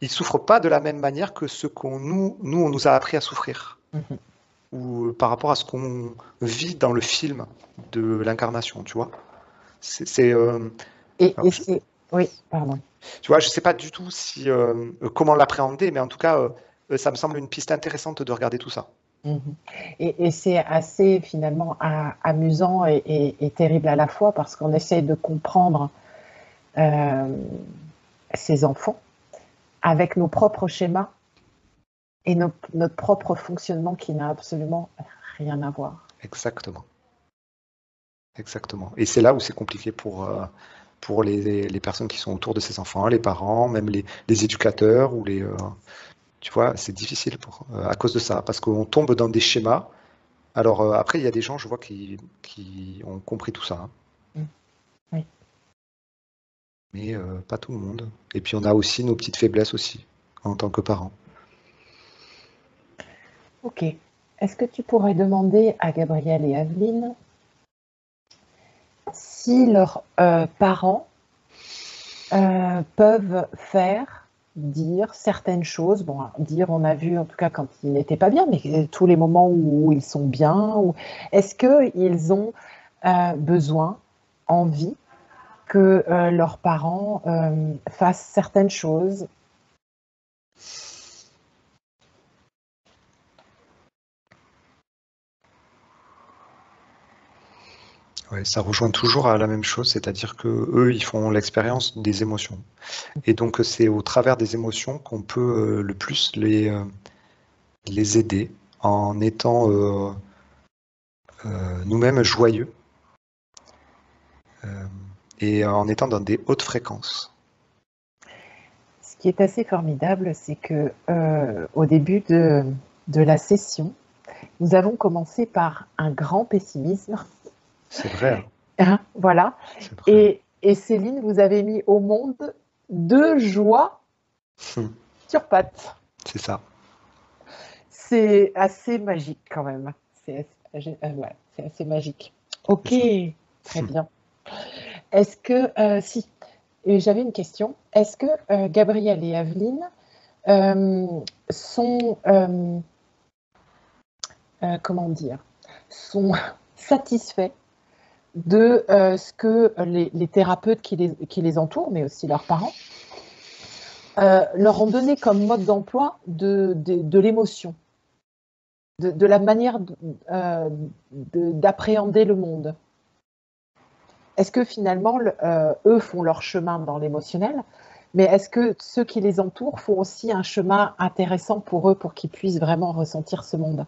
Ils souffrent pas de la même manière que ce qu'on on nous a appris à souffrir, Mhm. ou par rapport à ce qu'on vit dans le film de l'incarnation, tu vois. C'est, Et alors, c'est. Oui, pardon. tu vois, je sais pas du tout si comment l'appréhender, mais en tout cas, ça me semble une piste intéressante de regarder tout ça. Mhm. Et c'est assez finalement amusant et terrible à la fois parce qu'on essaie de comprendre euh, ces enfants avec nos propres schémas et notre propre fonctionnement qui n'a absolument rien à voir. Exactement, exactement. Et c'est là où c'est compliqué pour les personnes qui sont autour de ces enfants, les parents, même les éducateurs ou tu vois, c'est difficile à cause de ça, parce qu'on tombe dans des schémas. Alors après, il y a des gens, je vois, qui ont compris tout ça, hein, Mm. Oui. mais pas tout le monde. Et puis on a aussi nos petites faiblesses aussi, en tant que parents. Ok. Est-ce que tu pourrais demander à Gabriel et Aveline si leurs parents peuvent faire, dire certaines choses, bon, dire on a vu en tout cas quand ils n'étaient pas bien, mais tous les moments où ils sont bien, est-ce qu'ils ont besoin, envie que leurs parents fassent certaines choses? Ouais, ça rejoint toujours à la même chose, c'est-à-dire que eux, ils font l'expérience des émotions. Et donc c'est au travers des émotions qu'on peut le plus les aider en étant nous-mêmes joyeux euh, et en étant dans des hautes fréquences. Ce qui est assez formidable, c'est que au début de la session, nous avons commencé par un grand pessimisme. C'est vrai, hein, Hein, voilà. c'est vrai. Et Et Céline, vous avez mis au monde 2 joies sur pattes. C'est ça. C'est assez magique quand même. C'est ouais, c'est assez magique. Ok, très bien. Est-ce que, si, et j'avais une question. Est-ce que Gabrielle et Aveline sont, comment dire, sont satisfaits de ce que les thérapeutes qui les entourent, mais aussi leurs parents, leur ont donné comme mode d'emploi de l'émotion, de la manière d'appréhender le monde. Est-ce que finalement, eux font leur chemin dans l'émotionnel, mais est-ce que ceux qui les entourent font aussi un chemin intéressant pour eux, pour qu'ils puissent vraiment ressentir ce monde?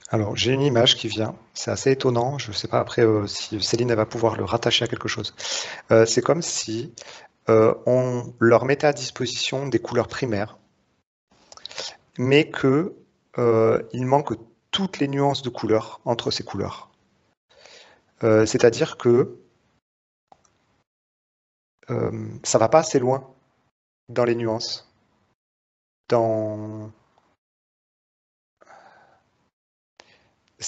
Alors, j'ai une image qui vient, c'est assez étonnant, je ne sais pas après si Céline elle va pouvoir le rattacher à quelque chose. C'est comme si on leur mettait à disposition des couleurs primaires, mais qu'il manque toutes les nuances de couleurs entre ces couleurs. C'est-à-dire que ça va pas assez loin dans les nuances.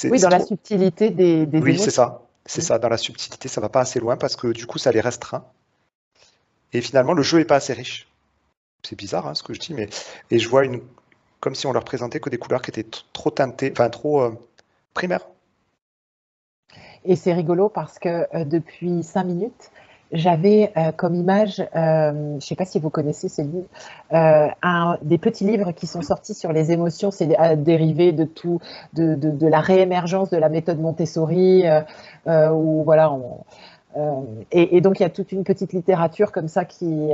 Oui, dans la subtilité des Oui, émotions. c'est ça. C'est ça. Dans la subtilité, ça va pas assez loin parce que du coup, ça les restreint. Et finalement, le jeu est pas assez riche. C'est bizarre, hein, ce que je dis, mais et je vois comme si on leur présentait que des couleurs qui étaient trop teintées, enfin trop primaires. Et c'est rigolo parce que depuis 5 minutes, j'avais comme image, je ne sais pas si vous connaissez ces livres, des petits livres qui sont sortis sur les émotions, c'est dérivé de tout, de la réémergence de la méthode Montessori, où voilà, et donc il y a toute une petite littérature comme ça qui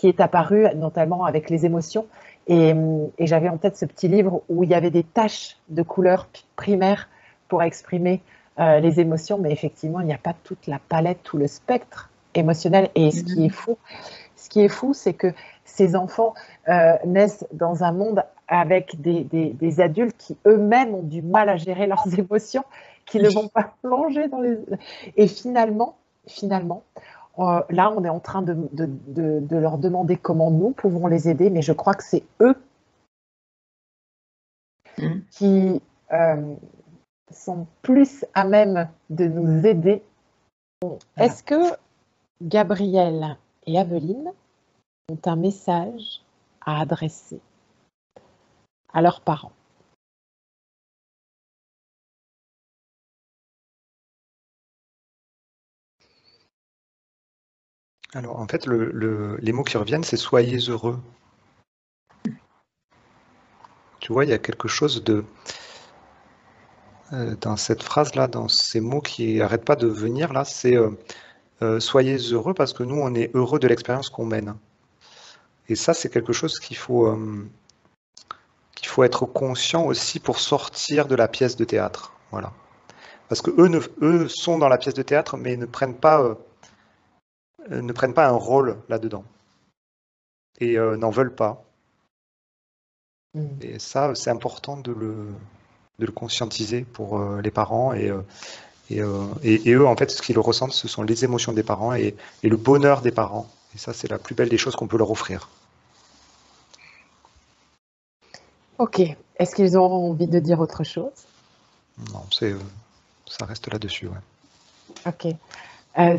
est apparue, notamment avec les émotions. Et j'avais en tête ce petit livre où il y avait des taches de couleurs primaires pour exprimer les émotions, mais effectivement, il n'y a pas toute la palette, tout le spectre émotionnel. Et ce qui est fou, c'est que ces enfants naissent dans un monde avec des adultes qui eux-mêmes ont du mal à gérer leurs émotions, qui ne vont pas plonger dans les... Et finalement, là, on est en train de leur demander comment nous pouvons les aider, mais je crois que c'est eux qui sont plus à même de nous aider. Est-ce que Gabrielle et Aveline ont un message à adresser à leurs parents? Alors, en fait, les mots qui reviennent, c'est soyez heureux. Tu vois, il y a quelque chose dans cette phrase-là, dans ces mots qui n'arrêtent pas de venir, là, c'est soyez heureux parce que nous, on est heureux de l'expérience qu'on mène. Et ça, c'est quelque chose qu'il faut être conscient aussi pour sortir de la pièce de théâtre. Voilà. Parce que eux sont dans la pièce de théâtre, mais ne prennent pas un rôle là-dedans. Et n'en veulent pas. Et ça, c'est important de le conscientiser pour les parents. Et eux, en fait, ce qu'ils ressentent, ce sont les émotions des parents et le bonheur des parents. Et ça, c'est la plus belle des choses qu'on peut leur offrir. Ok. Est-ce qu'ils ont envie de dire autre chose? Non, ça reste là-dessus. Ouais. Ok.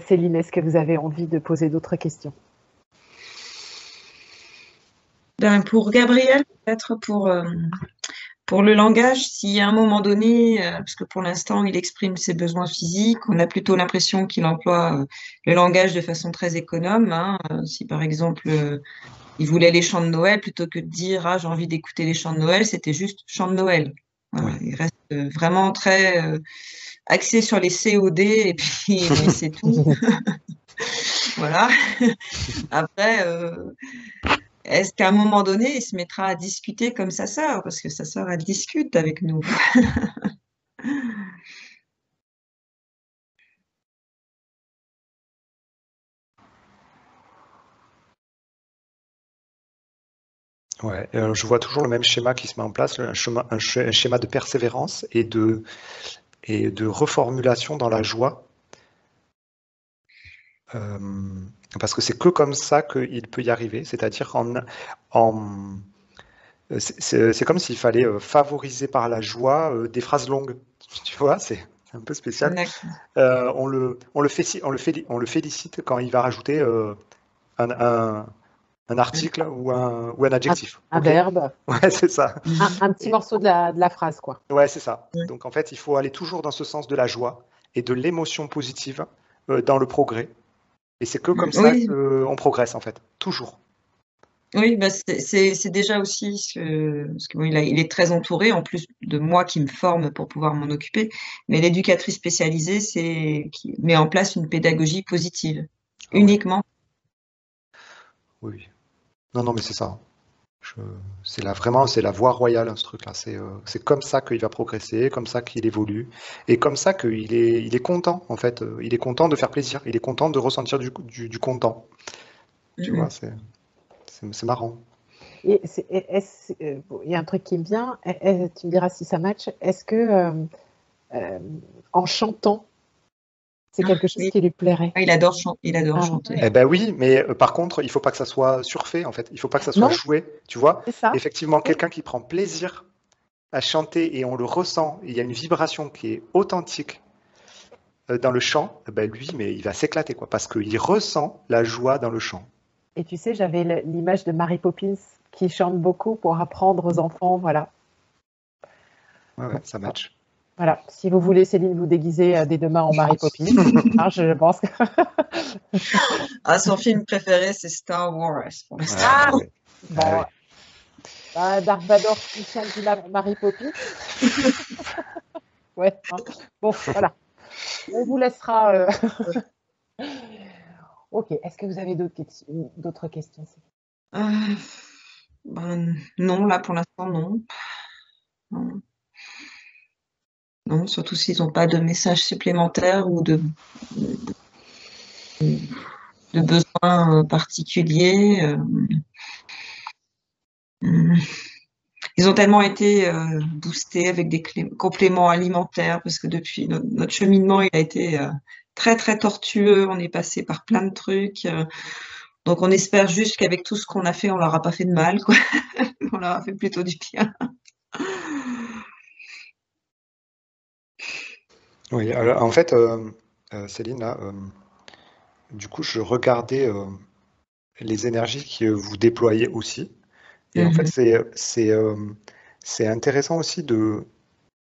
Céline, est-ce que vous avez envie de poser d'autres questions? Ben, pour Gabriel, peut-être pour le langage, si à un moment donné, parce que pour l'instant, il exprime ses besoins physiques, on a plutôt l'impression qu'il emploie le langage de façon très économe. Hein. Si par exemple, il voulait les chants de Noël, plutôt que de dire ah, j'ai envie d'écouter les chants de Noël, c'était juste chants de Noël. Voilà. Il reste vraiment très axé sur les COD et puis mais c'est tout. Voilà. Après, est-ce qu'à un moment donné, il se mettra à discuter comme sa sœur? Parce que sa sœur, elle discute avec nous. Ouais, je vois toujours le même schéma qui se met en place, un schéma de persévérance et de reformulation dans la joie. Euh, Parce que c'est que comme ça qu'il peut y arriver, c'est-à-dire c'est comme s'il fallait favoriser par la joie des phrases longues. Tu vois, c'est un peu spécial. D'accord. On le félicite quand il va rajouter un article ou un adjectif. Un Ok. verbe, Ouais, c'est ça. un petit morceau de la phrase, quoi. Ouais, c'est ça. Ouais. Donc en fait, il faut aller toujours dans ce sens de la joie et de l'émotion positive dans le progrès. Et c'est que comme ça Oui, qu'on progresse, en fait. Toujours. oui, bah c'est déjà aussi parce que bon, il est très entouré, en plus de moi qui me forme pour pouvoir m'en occuper. Mais l'éducatrice spécialisée, c'est qui met en place une pédagogie positive, Ah ouais. uniquement. Oui, oui. Non, non, mais c'est ça. Je- vraiment, c'est la voie royale, hein, ce truc-là. C'est comme ça qu'il va progresser, comme ça qu'il évolue, et comme ça il est content, en fait. Il est content de faire plaisir, il est content de ressentir du content. Tu vois, Mhm. c'est marrant. Et bon, il y a un truc qui me vient, tu me diras si ça match. Est-ce que euh, en chantant, c'est Ah, quelque chose oui. qui lui plairait? Ah, il adore Ah, chanter. Eh ben oui, mais par contre, il faut pas que ça soit surfait, en fait. Il faut pas que ça soit non, joué. Tu vois, c'est ça. effectivement, Oui. quelqu'un qui prend plaisir à chanter et on le ressent, il y a une vibration qui est authentique dans le chant, eh ben lui, mais il va s'éclater, quoi, parce qu'il ressent la joie dans le chant. Et tu sais, j'avais l'image de Mary Poppins qui chante beaucoup pour apprendre aux enfants. Voilà. Ouais, ouais, Bon, ça match. voilà. Si vous voulez, Céline, vous déguiser dès demain en Mary Poppins, hein, je pense que. Ah, son film préféré, c'est Star Wars pour l'instant. Ah, bah Ah, oui. Ah bon, oui. Dark Vador qui chante du Mary Poppins. Ouais. Hein. Bon, voilà. On vous laissera. Ok. Est-ce que vous avez d'autres questions? Euh, ben, non, là pour l'instant, non. Non, non, surtout s'ils n'ont pas de messages supplémentaires ou de besoins particuliers. Hum. Ils ont tellement été boostés avec des compléments alimentaires parce que depuis notre cheminement, il a été très très tortueux. On est passé par plein de trucs. Donc on espère juste qu'avec tout ce qu'on a fait, on leur a pas fait de mal, quoi. On leur a fait plutôt du bien. Oui, alors, en fait, Céline, là, du coup, je regardais les énergies que vous déployez aussi. Et en fait, Mhm. c'est intéressant aussi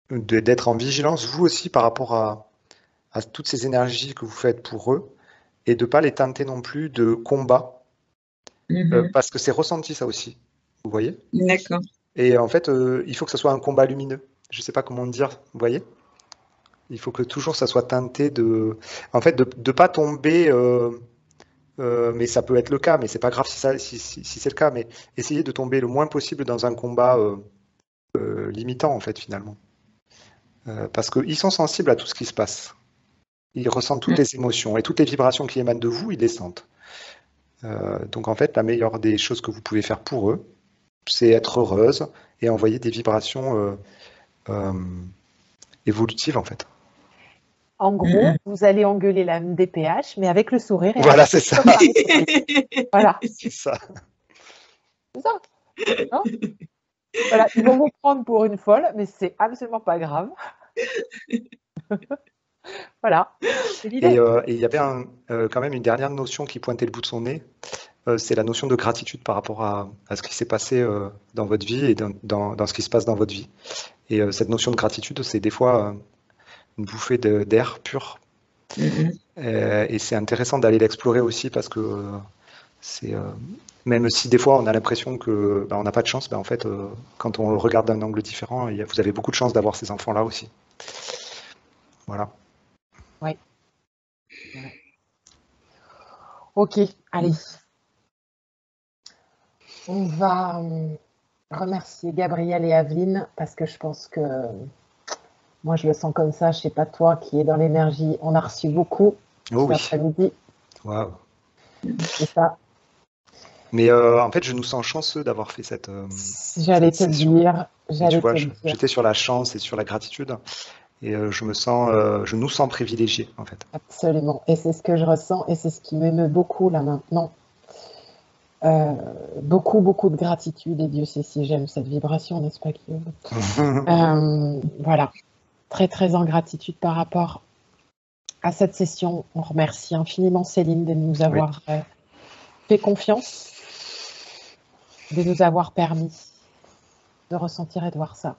d'être en vigilance, vous aussi, par rapport à toutes ces énergies que vous faites pour eux, et de ne pas les teinter non plus de combat, Mhm. parce que c'est ressenti ça aussi, vous voyez? D'accord. Et en fait, il faut que ce soit un combat lumineux. Je ne sais pas comment dire, vous voyez? Il faut que toujours ça soit teinté en fait, de ne pas tomber, mais ça peut être le cas, mais c'est pas grave si c'est le cas, mais essayer de tomber le moins possible dans un combat limitant, en fait, finalement. Parce qu'ils sont sensibles à tout ce qui se passe. Ils ressentent toutes les émotions et toutes les vibrations qui émanent de vous, ils les sentent. Donc en fait, la meilleure des choses que vous pouvez faire pour eux, c'est être heureuse et envoyer des vibrations euh, évolutives en fait. En Mhm. gros, vous allez engueuler la MDPH, mais avec le sourire et Voilà, avec c'est ça, comme Mary Poppins. Voilà, c'est ça. c'est ça. Hein. Voilà, ils vont vous prendre pour une folle, mais c'est absolument pas grave. Voilà, c'est l'idée. Et il y avait quand même une dernière notion qui pointait le bout de son nez, c'est la notion de gratitude par rapport à ce qui s'est passé dans votre vie et dans ce qui se passe dans votre vie. Et cette notion de gratitude, c'est des fois une bouffée d'air pur. Mhm. Et c'est intéressant d'aller l'explorer aussi parce que c'est même si des fois on a l'impression que on n'a pas de chance, en fait, quand on le regarde d'un angle différent, vous avez beaucoup de chance d'avoir ces enfants-là aussi. Voilà. Oui. Ouais. Ok, allez. On va remercier Gabriel et Aveline parce que je pense que moi je le sens comme ça, je sais pas toi qui est dans l'énergie, on a reçu beaucoup Oh cet oui. après-midi. Waouh. Et ça, Mais en fait, je nous sens chanceux d'avoir fait j'allais cette te le session. dire, Et tu j'allais vois, te le dire. j'étais sur la chance et sur la gratitude. Et je nous sens privilégiés, en fait. Absolument. Et c'est ce que je ressens et c'est ce qui m'émeut beaucoup là maintenant. Beaucoup, beaucoup de gratitude et Dieu sait si j'aime cette vibration, n'est-ce pas, Guillaume? Voilà. Très, très en gratitude par rapport à cette session. On remercie infiniment Céline de nous avoir fait confiance, de nous avoir permis de ressentir et de voir ça.